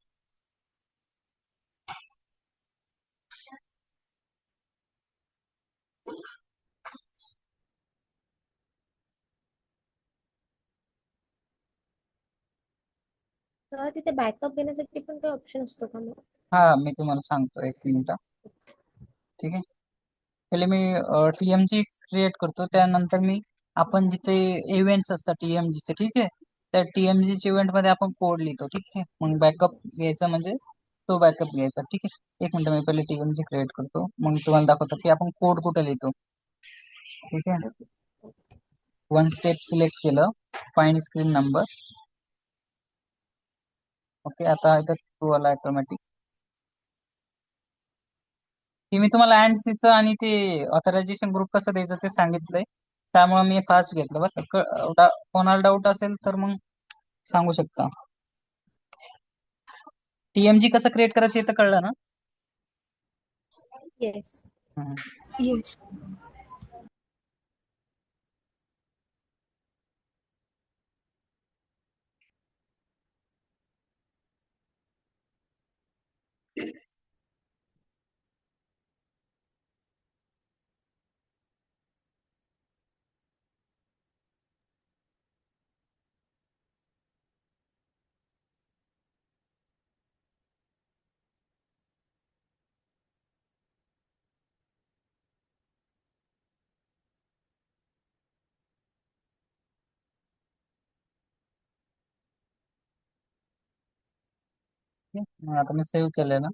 तर तिथे बॅकअप घेण्यासाठी पण काही ऑप्शन असतो का मग? हा, मी तुम्हाला सांगतो, एक मिनिट, ठीक आहे. पहिले मी टीएमजी क्रिएट करतो, त्यानंतर मी आपण जिथे इव्हेंट्स असतात टीएमजी चे, ठीक आहे, त्या टीएमजीच्या इव्हेंट मध्ये आपण कोड लिहितो, ठीक आहे. मग बॅकअप घ्यायचा म्हणजे तो बॅकअप घ्यायचा, ठीक आहे. एक मिनिट, मी पहिले टीएमजी क्रिएट करतो, मग तुम्हाला दाखवतो की आपण कोड कुठे लिहितो, ठीक आहे. वन स्टेप सिलेक्ट केलं, फाइंड स्क्रीन नंबर. ओके, आता इथं ट्रू आला ऑटोमॅटिक. की मी तुम्हाला अँड आणि ते ऑथरायझेशन ग्रुप कसं द्यायचं ते सांगितलंय, त्यामुळे मी फास्ट घेतलं. बरं कोणाला डाऊट असेल तर मग सांगू शकता. टीएमजी कसं क्रिएट करायचं हे तर कळलं ना? येस. हम्म. Yes. ठीक आहे. मग आता मी सेव्ह केलंय ना,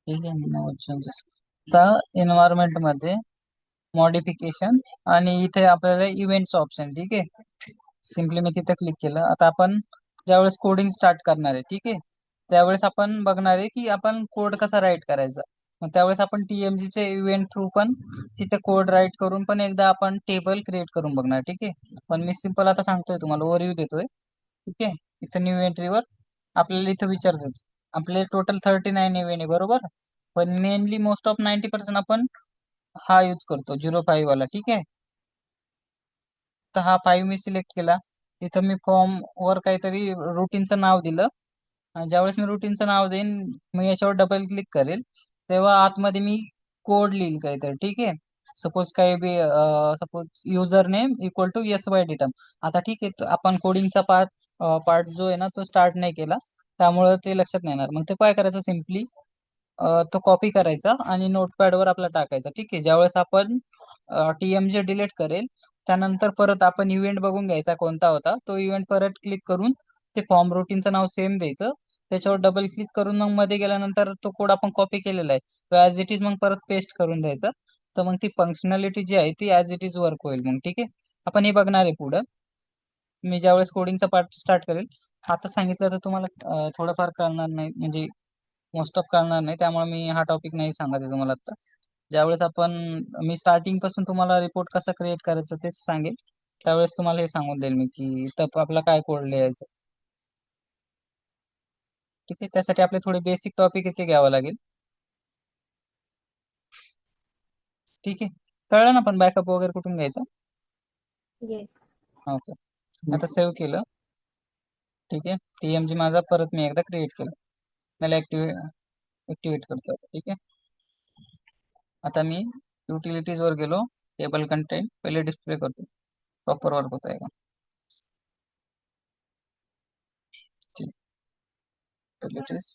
ठीक आहे. No changes. आता एन्व्हायरमेंट मध्ये मॉडिफिकेशन आणि इथे आपल्याला इव्हेंट्स ऑप्शन, ठीक आहे. सिम्पली मी तिथे क्लिक केलं. आता आपण ज्यावेळेस कोडिंग स्टार्ट करणार आहे, ठीक आहे, त्यावेळेस आपण बघणार आहे की आपण कोड कसा राईट करायचा. मग त्यावेळेस आपण TMG चे इव्हेंट थ्रू पण तिथे कोड राईट करून पण एकदा आपण टेबल क्रिएट करून बघणार, ठीक आहे. पण मी सिम्पल आता सांगतोय तुम्हाला, ओव्हरव्ह्यू देतोय, ठीक आहे. इथं न्यू एंट्रीवर आपल्याला इथं विचारतात, आपले टोटल 39 इव्हेंट आहे, बरोबर. पण मेनली मोस्ट ऑफ 90% आपण हा यूज करतो 05 वाला, ठीक आहे. तर हा 5 मी सिलेक्ट केला. तिथं मी फॉर्म वर काहीतरी रुटीनचं नाव दिलं. आणि ज्यावेळेस मी रुटीनचं नाव देईन, मी याच्यावर डबल क्लिक करेल, तेव्हा आतमध्ये मी कोड लिहिल काहीतरी, ठीक आहे. सपोज काही b, suppose user name equal to SY datum. आता ठीक आहे, तर आपण कोडिंगचा पार्ट पार्ट जो आहे ना तो स्टार्ट नाही केला, त्यामुळे ते लक्षात नाही येणार. मग ते काय करायचं, सिम्पली तो कॉपी करायचा आणि नोटपॅड वर आपला टाकायचा, ठीक आहे. ज्यावेळेस आपण TMG डिलीट करेल, त्यानंतर परत आपण इव्हेंट बघून घ्यायचा कोणता होता तो इव्हेंट, परत क्लिक करून ते फॉर्म रुटीनचं नाव सेम द्यायचं, त्याच्यावर डबल क्लिक करून मग मध्ये गेल्यानंतर तो कोड आपण कॉपी केलेला आहे तो ऍज इट इज मग परत पेस्ट करून द्यायचा. तर मग ती फंक्शनॅलिटी जी आहे ती ऍज इट इज वर्क होईल मग, ठीक आहे. आपण हे बघणार आहे पुढं, मी ज्यावेळेस कोडिंगचा पार्ट स्टार्ट करेल. आता सांगितलं तर तुम्हाला थोडंफार कळणार नाही, म्हणजे मोस्ट ऑफ कळणार नाही, त्यामुळे मी हा टॉपिक नाही सांगत आहे तुम्हाला आता. ज्यावेळेस आपण, मी स्टार्टिंग पासून तुम्हाला रिपोर्ट कसा क्रिएट करायचं तेच सांगेल, त्यावेळेस तुम्हाला हे सांगून देईल मी की तप आपला काय कोड लिहायचं, ठीक आहे. त्यासाठी आपले थोडे बेसिक टॉपिक इथे घ्यावं लागेल, ठीक आहे. कळलं ना पण बॅकअप वगैरे कुठून घ्यायचा? येस. ओके, आता सेव्ह केलं, ठीक आहे. TMG माझा परत मी एकदा क्रिएट केलं, त्याला ऍक्टिव्हेट करतो आता, ठीक आहे. आता मी युटिलिटीज वर गेलो, टेबल कंटेंट पहिले डिस्प्ले करतो, प्रॉपर वर्क होत आहे का. Utilities,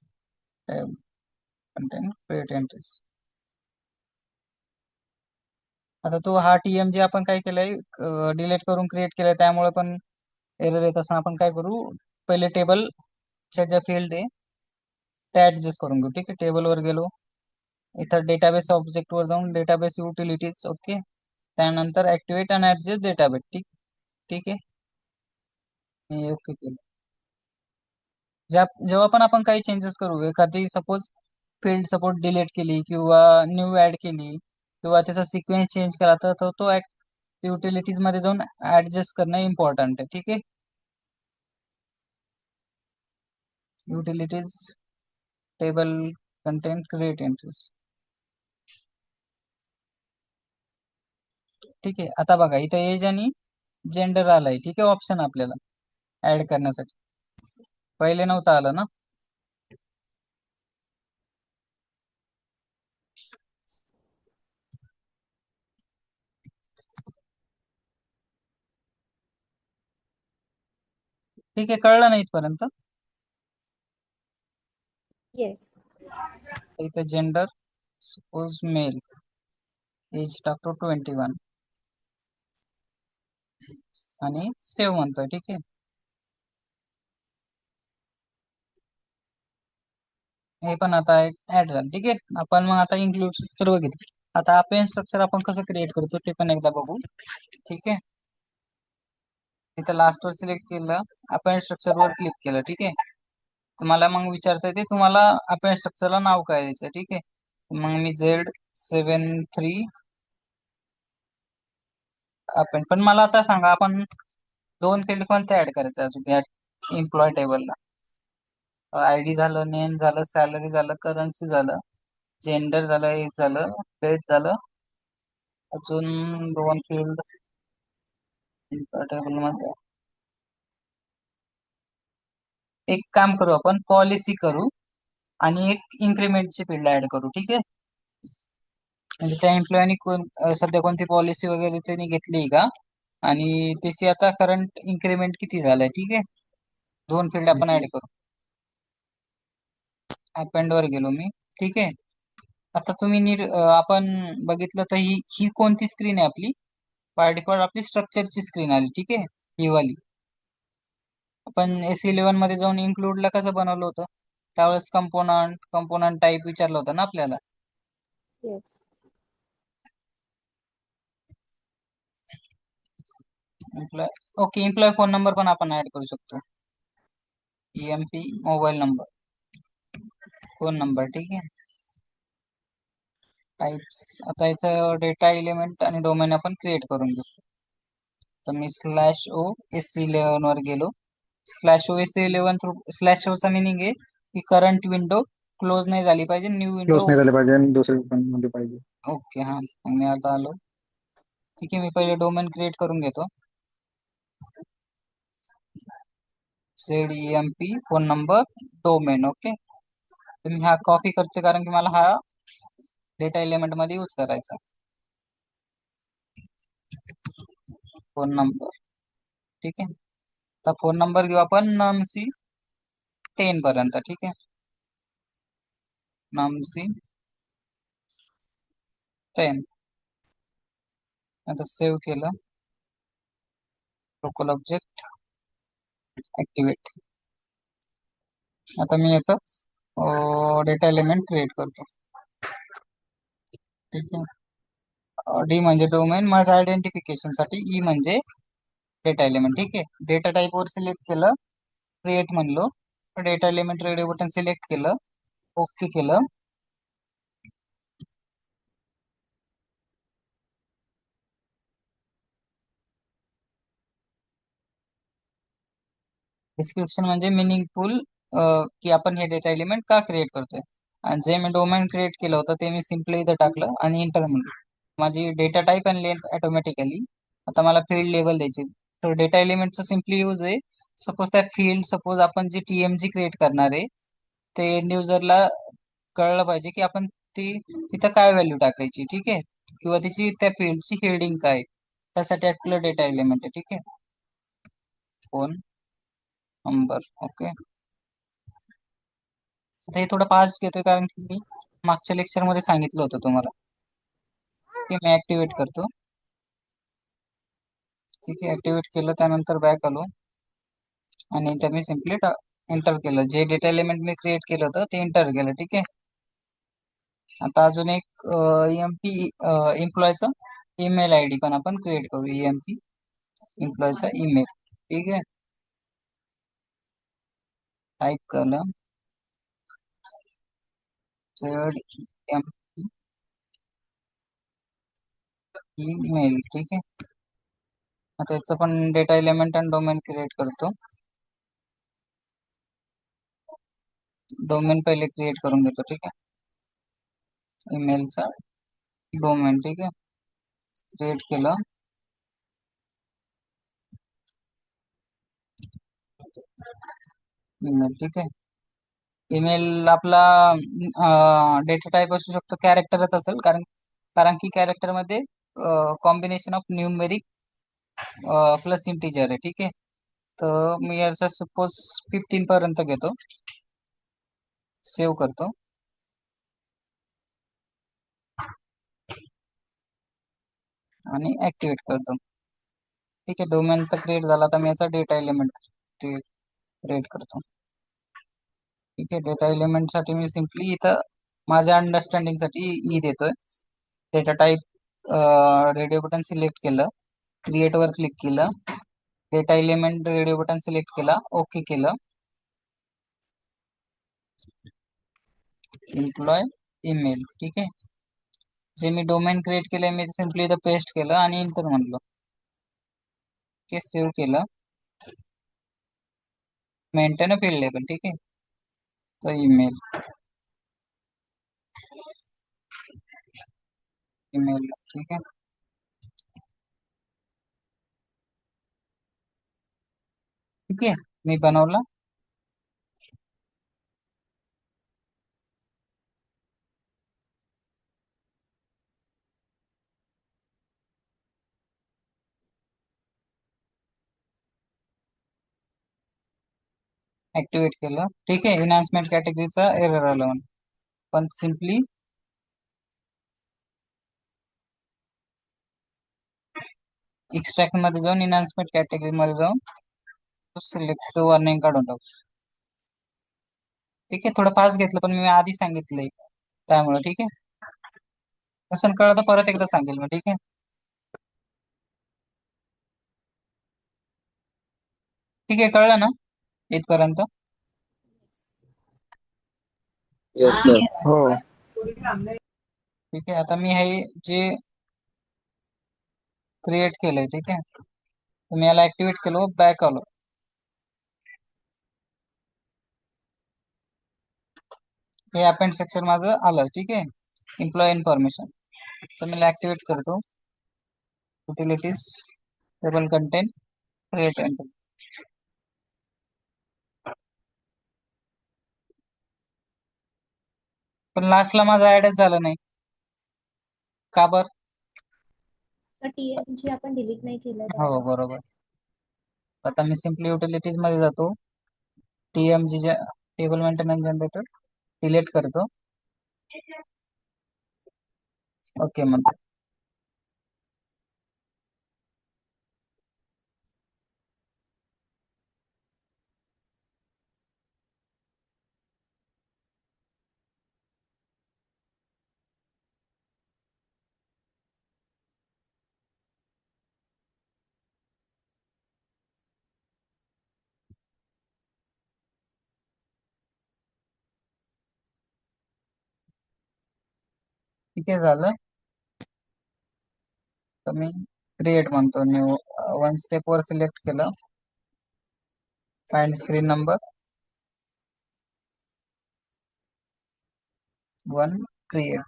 table content, create entries. आता तो हा TMG आपण काय केलंय, डिलीट करून क्रिएट केलंय, त्यामुळे पण एरर येत असं आपण काय करू, पहिले टेबलच्या ज्या फील्ड आहे त्या ऍडजस्ट करून घेऊ, ठीक आहे. टेबल वर गेलो, इथं डेटाबेस ऑब्जेक्ट वर जाऊन डेटाबेस युटिलिटीज, ओके. त्यानंतर ऍक्टिव्हेट आणि ऍडजस्ट डेटाबेस, ठीक, ठीक आहे. मी ओके केलं. जेव्हा पण आपण काही चेंजेस करू, एखादी सपोज फील्ड सपोज डिलीट केली किंवा न्यू ऍड केली किंवा त्याचा सिक्वेन्स चेंज केला, तर तो युटिलिटीज मध्ये जाऊन ऍडजस्ट करणं इम्पॉर्टंट आहे, ठीक आहे. Utilities, table content, create entries, ठीक आहे. आता बघा इथं एज आणि जेंडर आलाय, ठीक आहे, ऑप्शन आपल्याला ऍड करण्यासाठी, पहिले नव्हतं आलं ना. ठीक आहे, कळलं नाही इथपर्यंत. येस. इथे जेंडर सपोज मेल, एज टाकतो 21 आणि सेव्ह म्हणतोय, ठीक आहे. हे पण आता ऍड झालं. ठीक आहे, आपण मग आता इन्क्लूड स्ट्रक्चर बघितलं. आता अपेंड स्ट्रक्चर आपण कसं क्रिएट करतो ते पण एकदा बघू. ठीक आहे, इथं लास्ट वर सिलेक्ट केलं, अपेंड स्ट्रक्चर वर क्लिक केलं. ठीक आहे, तुम्हाला मग विचारता येते तुम्हाला अपेंड स्ट्रक्चरला नाव काय द्यायचं. ठीक आहे, मग मी Z73 अपेंड. पण मला आता सांगा, आपण दोन फील्ड कोणते ऍड करायचे अजून या एम्प्लॉय टेबलला? आयडी झालं, नेम झालं, सॅलरी झालं, करन्सी झालं, जेंडर झालं, एज झालं, डेट झालं. अजून दोन फील्ड एम्प्लॉय टेबल मध्ये. एक काम करू, आपण पॉलिसी करू आणि एक इन्क्रीमेंटची फील्ड ऍड करू. ठीक आहे, म्हणजे त्या एम्प्लॉयनी सध्या कोणती पॉलिसी वगैरे त्यांनी घेतली का, आणि त्याची आता करंट इन्क्रीमेंट किती झालंय. ठीक आहे, दोन फील्ड आपण ऍड करू. अपेंड वर गेलो मी. ठीक आहे, आता तुम्ही नीट आपण बघितलं तर ही ही कोणती स्क्रीन आहे आपली? बाय डिफॉल्ट आपली स्ट्रक्चरची स्क्रीन आली. ठीक आहे, ही वाली. आपण S11 मध्ये जाऊन इन्क्लूडला कसं बनवलं होतं, त्यावेळेस कंपोनंट टाईप विचारलं होतं ना आपल्याला. Yes. Employ, okay, employ phone number पण आपण ऍड करू शकतो. EMP mobile number, phone number. ठीक आहे, टाइप्स. आता याचं डेटा एलिमेंट आणि डोमेन आपण क्रिएट करून घेऊ. तर मी /o/s11 वर गेलो. /o/s11 थ्रू /o चा मिनिंग आहे की करंट विंडो क्लोज नाही झाली पाहिजे, न्यू क्लोज विंडो. नाही झाले पाहिजे आणि दुसरे पण मध्ये पाहिजे. ओके, हा, मग मी आता आलो. ठीक आहे, मी पहिले डोमेन क्रिएट करून घेतो. ZEMP phone number domain. Okay, तर मी हा कॉपी करते कारण की मला हा डेटा एलिमेंट मध्ये यूज करायचा. Phone number. ठीक आहे, आता फोन नंबर घेऊ आपण num_c10 पर्यंत. ठीक आहे, num_c10. आता सेव्ह केलं, लोकल ऑब्जेक्ट ऍक्टिव्हेट. आता मी येतो डेटा एलिमेंट क्रिएट करतो. ठीक आहे, डी म्हणजे डोमेन, माझ्या आयडेंटिफिकेशन साठी. ई म्हणजे डेटा एलिमेंट. ठीक आहे, डेटा टाइप वर सिलेक्ट केलं, क्रिएट म्हणलो, data element radio button select केलं, ओके केलं. डिस्क्रिप्शन म्हणजे मिनिंगफुल, की आपण हे डेटा एलिमेंट का क्रिएट करतोय. आणि जे मी डोमेन क्रिएट केलं होतं ते मी सिम्पली इथं टाकलं आणि इंटर म्हणलं. माझी डेटा टाईप आणि लेंथ ऑटोमॅटिकली. आता मला फील्ड लेबल द्यायची. तर डेटा एलिमेंटचा सिम्पली यूज आहे, सपोज त्या फील्ड, सपोज आपण जी TMG क्रिएट करणार आहे ते एंड युजरला कळलं पाहिजे की आपण ती तिथं काय व्हॅल्यू टाकायची. ठीक आहे, किंवा त्याची त्या फील्डची हेडिंग काय, त्यासाठी आपलं डेटा एलिमेंट आहे. ठीक आहे, फोन नंबर. ओके, आता हे थोडं फास्ट घेतोय कारण की मी मागच्या लेक्चर मध्ये सांगितलं होतं तुम्हाला. ते मी ऍक्टिव्हेट करतो. ठीक आहे, ऍक्टिव्हेट केलं, त्यानंतर बॅक आलो आणि इथं मी सिम्पली एंटर केलं. जे डेटा एलिमेंट मी क्रिएट केलं होतं ते एंटर केलं. ठीक आहे, आता अजून एक EMP एम्प्लॉयचा ईमेल ID पण आपण क्रिएट करू. EMP एम्प्लॉयचा ईमेल. ठीक आहे, टाईप केलं ZEMP ईमेल. ठीक आहे, आता याचं पण डेटा एलिमेंट आणि डोमेन क्रिएट करतो. डोमेन पहिले क्रिएट करून घेतो. ठीक आहे, ईमेलचा डोमेन. ठीक आहे, क्रिएट केलं. ईमेल. ठीक आहे, ईमेल आपला डेटा टाईप असू शकतो, कॅरेक्टरच असेल, कारण कारण की कॅरेक्टर मध्ये combination of numeric plus integer आहे. ठीक आहे, तर मी याचा सपोज 15 पर्यंत घेतो, सेव्ह करतो आणि ऍक्टिव्हेट करतो. ठीक आहे, डोमेन तर क्रिएट झाला. आता मी याचा डेटा एलिमेंट क्रिएट करतो. ठीक आहे. डेटा एलिमेंट साठी मी सिम्पली इथं माझ्या अंडरस्टँडिंग साठी ई देतोय. Data type radio button select केलं, क्रिएट वर क्लिक केलं, data element radio button select केला, ओके केलं, एम्प्लॉय ईमेल. ठीक आहे. जे मी डोमेन क्रिएट केलंय मी सिम्पली इथं पेस्ट केलं आणि इंटर म्हणलो. ओके, सेव्ह केलं. Maintain field label. ठीक आहे. तो ईमेल, ईमेल. ठीक आहे. ठीक आहे, मी बनवला. ऍक्टिव्हेट केलं. ठीक आहे. इन्हान्समेंट कॅटेगरीचा एरर आला म्हणून, पण सिम्पली एक्स्ट्रॅक्ट मध्ये जाऊन इन्हान्समेंट कॅटेगरी मध्ये जाऊन सिलेक्ट वॉर्निंग काढून टाकू. ठीक आहे. थोडं फास्ट घेतलं पण मी आधी सांगितलंय त्यामुळे. ठीक आहे. नसेल कळलं तर परत एकदा सांगेल मी. ठीक आहे. ठीक आहे, कळलं ना इथपर्यंत? Yes sir. हो. ठीक आहे. आता मी हे जे क्रिएट केलंय, ठीक आहे, तर मी याला ऍक्टिव्हेट केलो, बॅक आलो. हे अपेंड सेक्शन माझं आलं. ठीक आहे. Employ information. तर मी ऍक्टिव्हेट करतो. Utilities, table content, create entry. पण लास्टला माझं ऍडच झालं नाही. का बर? टीएमजी आपण डिलीट नाही केलं हो, त्यामुळे. बरोबर. आता मी सिम्पली युटिलिटीज मध्ये जातो, TMG table maintenance generator delete करतो, ओके म्हणतो. ठीक आहे, झालं. तर मी क्रिएट म्हणतो, न्यू वन स्टेप वर सिलेक्ट केलं, फाइंड स्क्रीन नंबर 1, क्रिएट.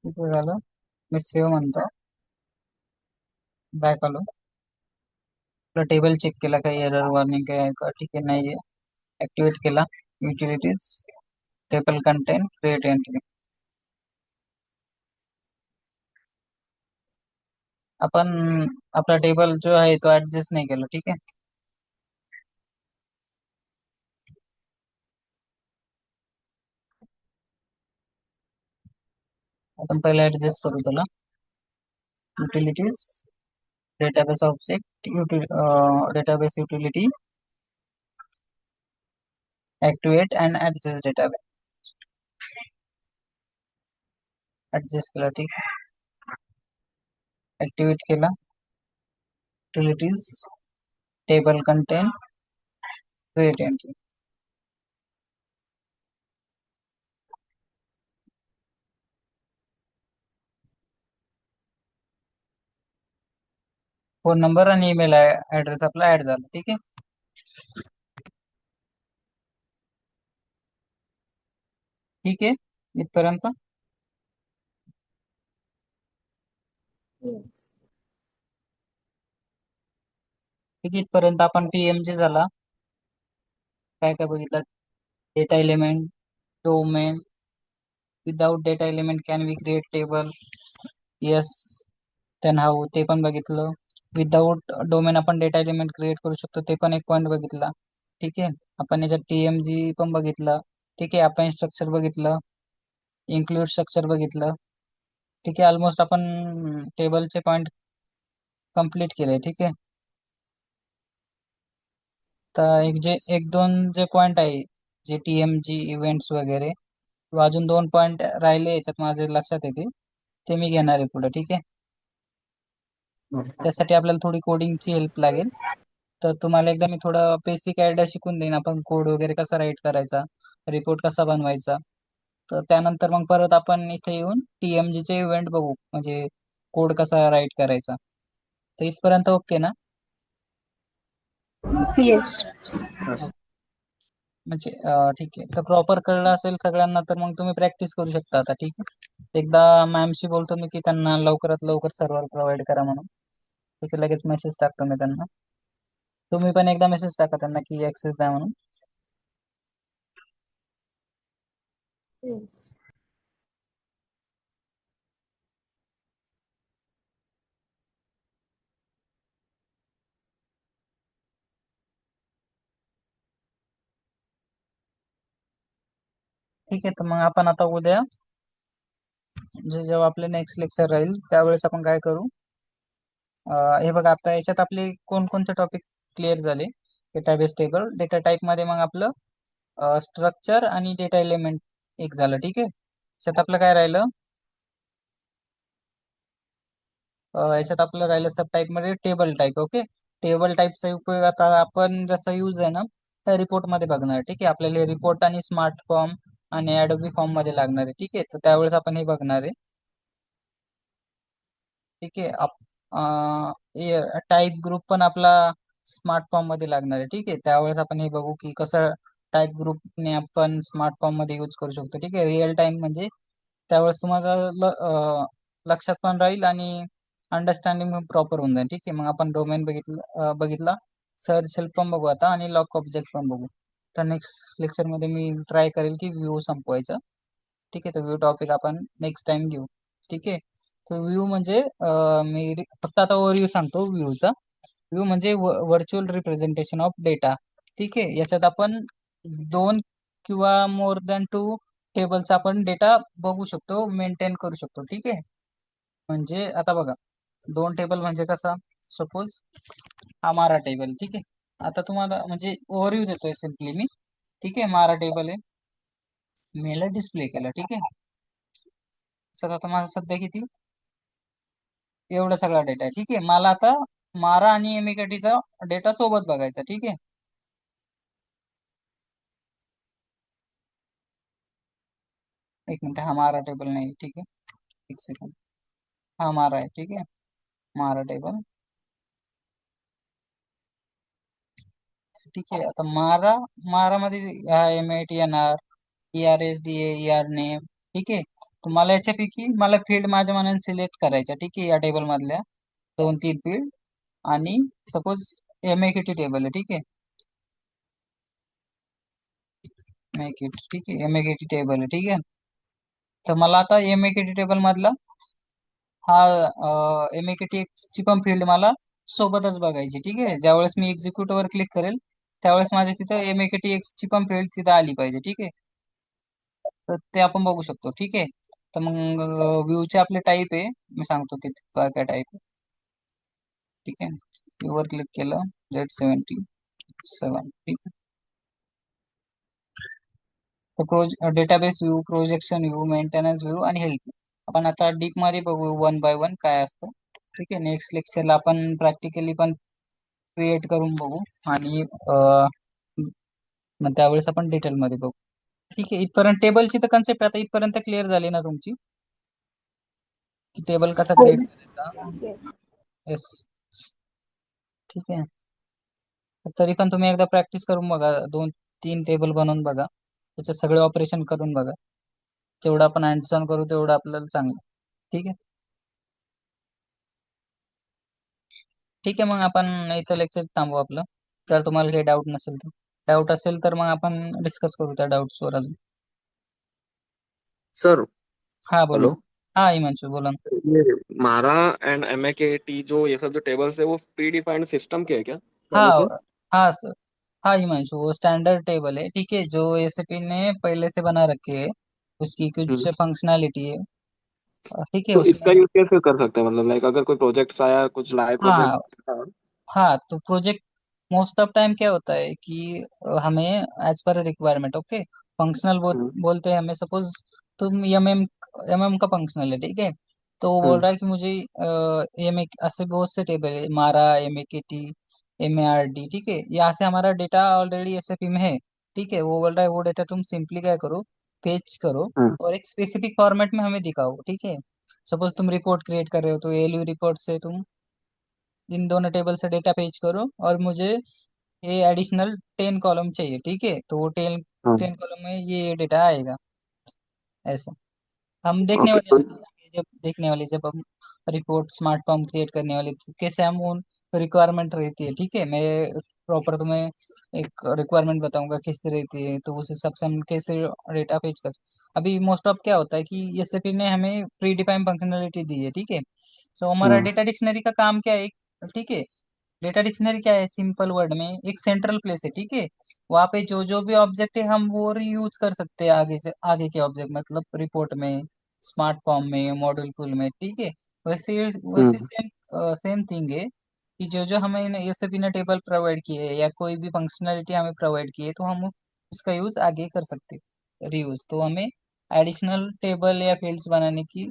ठीक आहे, झालं. मी सेव्ह म्हणतो, बॅक आलो. आपला टेबल चेक केला, काही एरर वॉर्निंग काय आहे का? ठीक आहे, नाहीये. ऍक्टिव्हेट केला, utilities, table content, create entry. आपण आपला टेबल जो आहे तो ऍडजस्ट नाही केला. ठीक आहे. आपण पहिले ऍडजस्ट करू त्याला. Utilities, database object, database utility, activate and adjust database. Adjust केला. ठीक आहे. ऍक्टिव्हेट केला, utilities, table content, create entry. Phone number आणि ईमेल ऍड्रेस आपला ऍड झाला. ठीक आहे. ठीक आहे इथपर्यंत. येस. ठीक आहे इथपर्यंत आपण TMG झाला. काय काय बघितलं? Data element, domain. Without data element can we create table? Yes. Then how, ते पण बघितलं. विदाउट डोमेन आपण डेटा एलिमेंट क्रिएट करू शकतो, ते पण एक पॉईंट बघितला. ठीक आहे. आपण याच्यात TMG पण बघितलं. ठीक आहे. आपण स्ट्रक्चर बघितलं, इन्क्लूड स्ट्रक्चर बघितलं. ठीक आहे. ऑलमोस्ट आपण टेबलचे पॉईंट कंप्लीट केले. ठीक आहे. तर एक दोन जे पॉईंट आहे, जे TMG इव्हेंट्स वगैरे, अजून 2 पॉईंट राहिले याच्यात माझे लक्षात येते, ते मी घेणार आहे पुढे. ठीक आहे. त्यासाठी आपल्याला थोडी कोडिंगची हेल्प लागेल. तर तुम्हाला एकदा मी थोडं बेसिक आयडिया शिकून देईन, आपण कोड वगैरे कसा राईट करायचा, रिपोर्ट कसा बनवायचा. तर त्यानंतर मग परत आपण इथे येऊन TMG चे इव्हेंट बघू, म्हणजे कोड कसा राईट करायचा. तर इथपर्यंत ओके ना? येस. म्हणजे ठीक आहे. तर प्रॉपर कळलं असेल सगळ्यांना, तर मग तुम्ही प्रॅक्टिस करू शकता आता. ठीक आहे. एकदा मॅमशी बोलतो मी की त्यांना लवकरात लवकर सर्व्हर प्रोव्हाइड करा म्हणून. ठीक आहे. लगेच मेसेज टाकतो मी त्यांना. तुम्ही पण एकदा मेसेज टाका त्यांना की ऍक्सेस द्या म्हणून. येस. ठीक आहे. तर मग आपण आता उद्या जेव्हा आपले नेक्स्ट लेक्चर राहील त्यावेळेस आपण काय करू, हे बघा आता याच्यात आपले कोणकोणते टॉपिक क्लिअर झाले. डेटाबेस टेबल, डेटा टाईप मध्ये मग आपलं स्ट्रक्चर आणि डेटा एलिमेंट एक झालं. ठीक आहे. याच्यात आपलं काय राहिलं, याच्यात आपलं राहिलं सब टाईप मध्ये टेबल टाईप. ओके. टेबल टाईपचा उपयोग आता आपण जसा यूज आहे ना, त्या रिपोर्ट मध्ये बघणार. ठीक आहे. आपल्याला रिपोर्ट आणि स्मार्ट फॉर्म आणि ऍडोबी फॉर्म मध्ये लागणार आहे. ठीक आहे. तर त्यावेळेस आपण हे बघणार आहे. ठीक आहे. टाईप ग्रुप पण आपला स्मार्ट फॉर्म मध्ये लागणार आहे. ठीक आहे. त्यावेळेस आपण हे बघू की कसं टाईप ग्रुपने आपण स्मार्ट फॉर्म मध्ये यूज करू शकतो. ठीक आहे. रिअल टाइम म्हणजे त्यावेळेस तुम्हाला लक्षात पण राहील आणि अंडरस्टँडिंग प्रॉपर होऊन जाईल. ठीक आहे. मग आपण डोमेन बघितला, सर्च हेल्प पण बघू आता, आणि लॉक ऑब्जेक्ट पण बघू. तर नेक्स्ट लेक्चर मध्ये मी ट्राय करेल की व्ह्यू संपवायचा. ठीक आहे. तर व्ह्यू टॉपिक आपण नेक्स्ट टाइम घेऊ. ठीक आहे. तर व्ह्यू म्हणजे फक्त आता ओव्हरव्ह्यू सांगतो व्ह्यूचा. व्ह्यू म्हणजे व्हर्च्युअल रिप्रेझेंटेशन ऑफ डेटा. ठीक आहे. याच्यात आपण 2 किंवा मोर दॅन 2 टेबलचा आपण डेटा बघू शकतो, मेंटेन करू शकतो. ठीक आहे. म्हणजे आता बघा, 2 टेबल म्हणजे कसा, सपोज हा मारा टेबल. ठीक आहे. आता तुम्हाला म्हणजे ओव्हरव्ह्यू देतोय सिम्पली मी. ठीक आहे. मारा टेबल आहे, मी याला डिस्प्ले केलं. ठीक आहे. त्याच्यात आता माझा सध्या किती, एवढा सगळा डेटा आहे. ठीक आहे. मला आता मारा आणि एमएकेटीचा डेटा सोबत बघायचा. ठीक आहे. एक मिनिट, हा मारा टेबल नाही. ठीक आहे. एक सेकंड, हा मारा आहे. ठीक आहे. मारा टेबल. ठीक आहे. आता मारा मध्ये MAT येणार, ERSDA, नेम. ठीक आहे. तुम्हाला याच्यापैकी मला फील्ड माझ्या मनाने सिलेक्ट करायच्या. ठीक आहे. या टेबल मधल्या 2-3 फील्ड, आणि सपोज एमएकेटी टेबल आहे. ठीक आहे. एमएकेटी. ठीक आहे. एमएकेटी टेबल आहे. ठीक आहे. तर मला आता एमएकेटी टेबल मधला हा एमएकेटी ची पण फील्ड मला सोबतच बघायची. ठीक आहे. ज्यावेळेस मी एक्झिक्यूट वर क्लिक करेल त्यावेळेस माझ्या तिथं एमएकेटी ची पण फील्ड तिथं आली पाहिजे. ठीक आहे. तर ते आपण बघू शकतो. ठीक आहे. तर मग व्ह्यूचे आपले टाईप आहे, मी सांगतो की काय काय टाईप आहे. ठीक आहे. व्ह्यू वर क्लिक केलं, Z77. ठीक आहे. Database view, projection view, maintenance view आणि हेल्प. आपण आता डीप मध्ये बघू 1 बाय 1 काय असतं. ठीक आहे. नेक्स्ट लेक्चरला आपण प्रॅक्टिकली पण क्रिएट करून बघू, आणि मग त्यावेळेस आपण डिटेल मध्ये बघू. ठीक आहे. इथपर्यंत टेबलची तर कन्सेप्ट आता इथपर्यंत क्लिअर झाली ना तुमची, की टेबल कसा हो. क्रिएट करायचा. येस. येस. ठीक आहे. तरी पण तुम्ही एकदा प्रॅक्टिस करून बघा, 2-3 टेबल बनवून बघा, त्याचे सगळे ऑपरेशन करून बघा. जेवढं आपण हँड्स ऑन करू तेवढं आपल्याला चांगलं. ठीक आहे. ठीक आहे, मग आपण इथं लेक्चर थांबू आपलं. जर तुम्हाला काही डाऊट असेल तर मग आपण डिस्कस करू त्या डाऊट्सवर अजून. सर हा बोला. हेलो, हा हिमांशु बोला ना. ये मारा एंड MAKT जो ये सब जो टेबल्स है वो प्री डिफाइंड सिस्टम के है क्या हाँ पहले से? हाँ सर, हाँ हिमांशु, वो स्टैंडर्ड टेबल है, ठीक है, जो एसएपी ने पहले से बना रखे है, उसकी कुछ हम्म। फंक्शनैलिटी है, ठीक है तो उसमें। इसका यूज कैसे कर सकते हैं, मतलब लाइक अगर कोई प्रोजेक्ट्स आया, कुछ लाइव हाँ प्रोजेक्ट। हाँ, तो प्रोजेक्ट मोस्ट ऑफ टाइम क्या होता है कि हमें as per requirement, okay, functional बोलते हैं हमें। सपोज तुम एम एम का फंक्शनल है, ठीक है, तो वो बोल हम्म रहा है कि मुझे एम ए ऐसे बहुत से टेबल है, मारा, MAKT, MARD, ठीक है, यहाँ से हमारा डेटा ऑलरेडी एसएपी में है, ठीक है। वो बोल रहा है वो डेटा तुम सिंपली क्या करो, फेच करो हम्म और एक स्पेसिफिक फॉर्मेट में हमें दिखाओ, ठीक है। सपोज तुम रिपोर्ट क्रिएट कर रहे हो तो एलयू रिपोर्ट से तुम इन दोनों टेबल से डेटा पेज करो और मुझे ये एडिशनल 10 कॉलम चाहिए, ठीक है, तो वो टेन हाँ। 10 कॉलम में ये डेटा आएगा, ऐसा। हम देखने ओके वाले तो हैं आगे, जब देखने वाले, जब हम रिपोर्ट स्मार्ट फॉर्म क्रिएट करने वाले तो कैसे हम उन रिक्वायरमेंट रहती है, ठीक है, मैं प्रॉपर तुम्हें एक रिक्वायरमेंट बताऊंगा कैसे रहती है, तो उस हिसाब से हम कैसे डेटा पेज कर। अभी मोस्ट ऑफ क्या होता है कि एसएपी ने हमें प्री डिफाइंड फंक्शनलिटी दी है, ठीक है, तो हमारा हम्म डेटा डिक्शनरी का काम क्या है, ठीक है। डेटा डिक्शनरी क्या है, सिंपल वर्ड में एक सेंट्रल प्लेस है, ठीक है, वहाँ पे जो जो भी ऑब्जेक्ट है हम वो रीयूज कर सकते हैं आगे से आगे के ऑब्जेक्ट, मतलब रिपोर्ट में, स्मार्ट फॉर्म में, मॉड्यूल पुल में, ठीक है। वैसे वैसे हम्म सेम सेम थिंग है कि जो जो हमें एसएपी ने टेबल प्रोवाइड किए है या कोई भी फंक्शनैलिटी हमें प्रोवाइड की है तो हम उसका यूज आगे कर सकते हैं, रीयूज, तो हमें एडिशनल टेबल या फील्ड्स बनाने की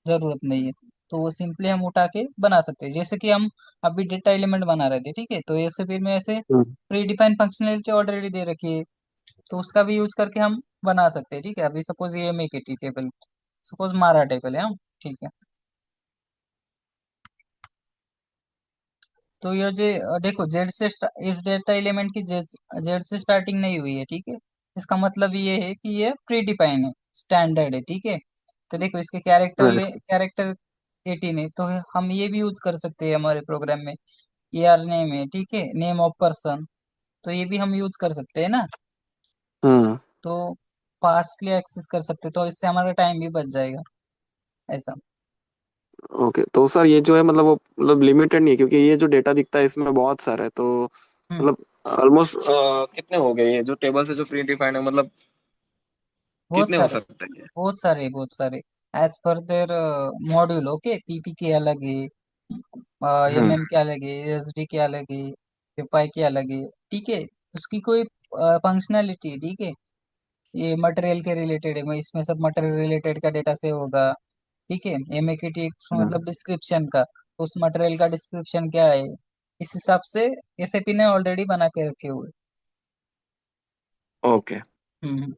जरूरत नहीं है, तो वो सिंपली हम उठा के बना सकते हैं। जैसे कि हम अभी डेटा एलिमेंट बना रहे थे, ठीक है, तो ऐसे फिर में ऐसे हम्म। प्री डिफाइंड फंक्शनलिटी ऑलरेडी दे रखी है, तो उसका भी यूज करके हम बना सकते हैं, ठीक है। अभी सपोज ये MAKT टेबल, सपोज मारा टेबल है, हम, ठीक है, तो ये जो देखो जेड से इस डेटा एलिमेंट की जेड से स्टार्टिंग नहीं हुई है, ठीक है, इसका मतलब ये है कि ये प्री डिफाइन है, स्टैंडर्ड है, ठीक है। तो देखो इसके राइट। कैरेक्टर 18 है, तो हम ये भी यूज कर सकते हैं हमारे प्रोग्राम में। AR नेम है, ठीक है, नेम ऑफ पर्सन, तो ये भी हम यूज कर सकते हैं ना, हम्म। तो फास्टली एक्सेस कर सकते हैं, तो इससे हमारा टाइम भी बच जाएगा, ऐसा। ओके तो सर ये जो है मतलब वो मतलब लिमिटेड नहीं है, क्योंकि ये जो डेटा दिखता है इसमें बहुत सारा है, तो हम्म, मतलब ऑलमोस्ट कितने हो गए ये जो टेबल से जो प्री डिफाइंड है, मतलब बहुत कितने हो सारे, सकते हैं ये? बहुत सारे एज पर देयर मॉड्यूल, ओके, PP के अलग है, हम्म MM के अलग है, SD के अलग है, FI के अलग है, ठीक है, उसकी कोई फंक्शनैलिटी, ठीक है। ये मटेरियल के रिलेटेड है, मैं इसमें सब मटेरियल रिलेटेड का डेटा से होगा, ठीक है। MAKT हम्म। मतलब डिस्क्रिप्शन का, उस मटेरियल का डिस्क्रिप्शन क्या है, इस हिसाब से एसएपी ने ऑलरेडी बना के रखे हुए। ओके। हम्म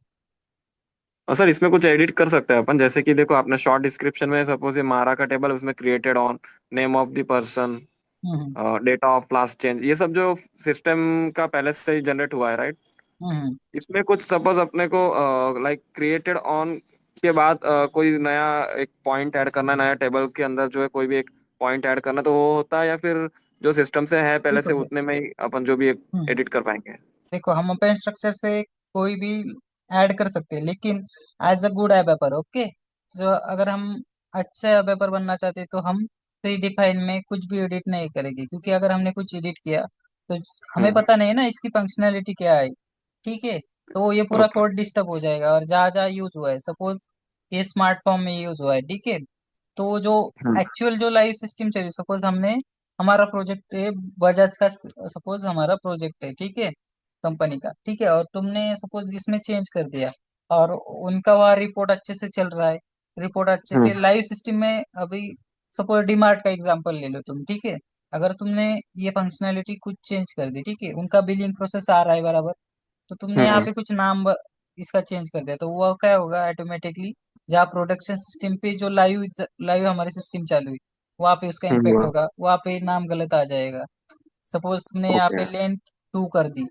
और सर इसमें कुछ एडिट कर सकते हैं अपन, जैसे कि देखो आपने शॉर्ट डिस्क्रिप्शन में सपोज ये मारा का टेबल उसमें created on name of the person, हम्म डेटा ऑफ क्लास चेंज, ये सब जो सिस्टम का पहले से ही जनरेट हुआ है, राइट? हम्म इसमें कुछ सपोज अपने को लाइक क्रिएटेड ऑन के बाद कोई नया एक पॉइंट ऐड करना है, नया टेबल के अंदर जो है कोई भी एक पॉइंट ऐड करना, तो वो होता है या फिर जो सिस्टम से है पहले देखो से उतने में ही अपन जो भी हम्म एडिट कर पाएंगे? देखो, हम ओपन स्ट्रक्चर से कोई भी ऐड कर सकते हैं, लेकिन as a good app paper, okay, जो अगर हम अच्छे ऐप पेपर बनना चाहते हैं तो हम प्री डिफाइन में कुछ भी एडिट नहीं करेंगे, क्योंकि अगर हमने कुछ एडिट किया तो हमें हम्म। पता नहीं है ना इसकी फंक्शनैलिटी क्या है, ठीक है, तो ये पूरा ओके। कोड डिस्टर्ब हो जाएगा। और जहाँ जहाँ यूज हुआ है, सपोज ये स्मार्ट फॉर्म में यूज हुआ है, ठीक है, तो जो हम्म एक्चुअल जो लाइव सिस्टम चाहिए, सपोज हमने हमारा प्रोजेक्ट है बजाज का, सपोज हमारा प्रोजेक्ट है, ठीक है, कंपनी का, ठीक है, और तुमने सपोज इसमें चेंज कर दिया और उनका वहाँ रिपोर्ट अच्छे से चल रहा है, रिपोर्ट अच्छे से हम्म लाइव सिस्टम में। अभी सपोज डीमार्ट का एग्जांपल ले लो तुम, ठीक है, अगर तुमने ये फंक्शनैलिटी कुछ चेंज कर दी, ठीक है, उनका बिलिंग प्रोसेस आ रहा है बराबर, तो तुमने यहाँ हम्म पे कुछ नाम इसका चेंज कर दिया, तो वो क्या होगा ऑटोमेटिकली, जहाँ प्रोडक्शन सिस्टम पे जो लाइव लाइव हमारी सिस्टम चालू है वहाँ पे उसका इम्पेक्ट हम्म। होगा, वहाँ पे नाम गलत आ जाएगा, सपोज तुमने यहाँ पे ओके लेंथ 2 कर दी,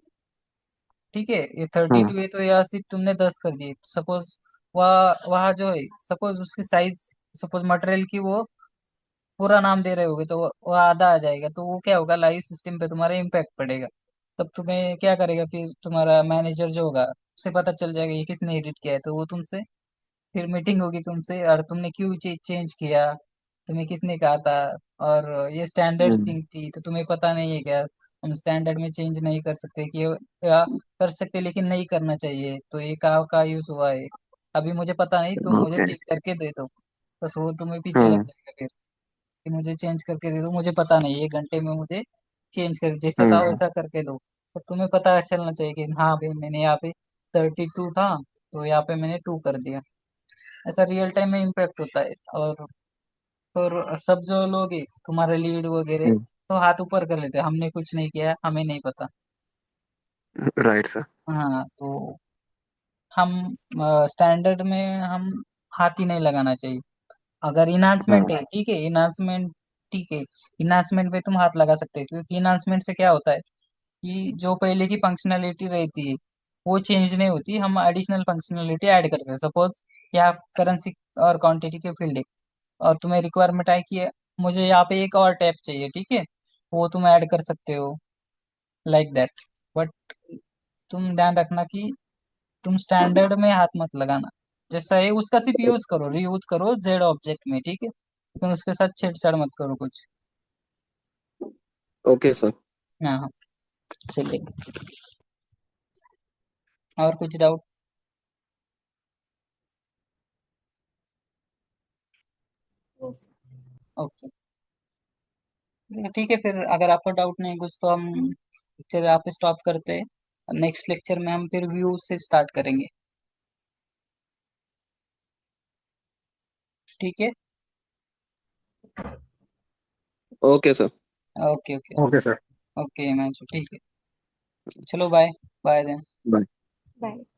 ठीक है, ये 32 है तो यहाँ सिर्फ तुमने 10 कर दिए। सपोज वहाँ वहाँ जो है, सपोज उसकी साइज, सपोज मटेरियल की वो पूरा नाम दे रहे होगे तो वो आधा आ जाएगा, तो वो क्या होगा, लाइव सिस्टम पे तुम्हारा इम्पैक्ट पड़ेगा। तब तुम्हें क्या करेगा, फिर तुम्हारा मैनेजर जो होगा उसे पता चल जाएगा ये किसने एडिट किया है, तो वो तुमसे फिर मीटिंग होगी तुमसे, और तुमने क्यों चेंज किया, तुम्हें किसने कहा था, और ये स्टैंडर्ड थिंग थी तो तुम्हें पता नहीं है क्या, हम स्टैंडर्ड में चेंज नहीं कर सकते कि, या कर सकते लेकिन नहीं करना चाहिए, तो ये का यूज हुआ है, अभी मुझे पता नहीं, तुम मुझे ओके ठीक करके दे दो। बस वो तुम्हें पीछे लग जाएगा फिर, कि मुझे चेंज करके दे दो, मुझे पता नहीं, 1 घंटे में मुझे चेंज कर, जैसा था वैसा करके दो। तो तुम्हें पता चलना चाहिए कि हाँ भाई मैंने यहाँ पे 32 था तो यहाँ पे मैंने 2 कर दिया। ऐसा रियल टाइम में इम्पैक्ट होता है। और सब जो लोग हैं तुम्हारे लीड वगैरह तो हाथ ऊपर कर लेते हैं, हमने कुछ नहीं किया, हमें नहीं पता। Right sir. हाँ, तो हम स्टैंडर्ड में हम हाथ ही नहीं लगाना चाहिए। अगर इन्हांसमेंट है, ठीक है, इन्हांसमेंट, ठीक है, इन्हांसमेंट पे तुम हाथ लगा सकते हो, क्योंकि इन्हांसमेंट से क्या होता है कि जो पहले की फंक्शनैलिटी रहती है वो चेंज नहीं होती, हम एडिशनल फंक्शनैलिटी ऐड करते हैं। सपोज यहाँ करेंसी और क्वांटिटी के फील्ड है, और तुम्हें रिक्वायरमेंट है कि मुझे यहाँ पे एक और टैब चाहिए, ठीक है, वो तुम ऐड कर सकते हो, लाइक दैट। बट तुम ध्यान रखना कि तुम स्टैंडर्ड में हाथ मत लगाना, जैसा है उसका सिर्फ यूज करो, रीयूज करो जेड ऑब्जेक्ट में, ठीक है, लेकिन उसके साथ छेड़छाड़ मत करो कुछ। Okay sir. हाँ हाँ, चलिए, और कुछ डाउट? Yes. ओके, ठीक है, फिर अगर आपको डाउट नहीं कुछ तो हम लेक्चर यहाँ पे स्टॉप करते हैं। नेक्स्ट लेक्चर में हम फिर व्यू से स्टार्ट करेंगे, ठीक है। Okay sir. Okay okay okay sir. Okay मैं ठीक है, चलो bye. Bye then. Bye. Bye.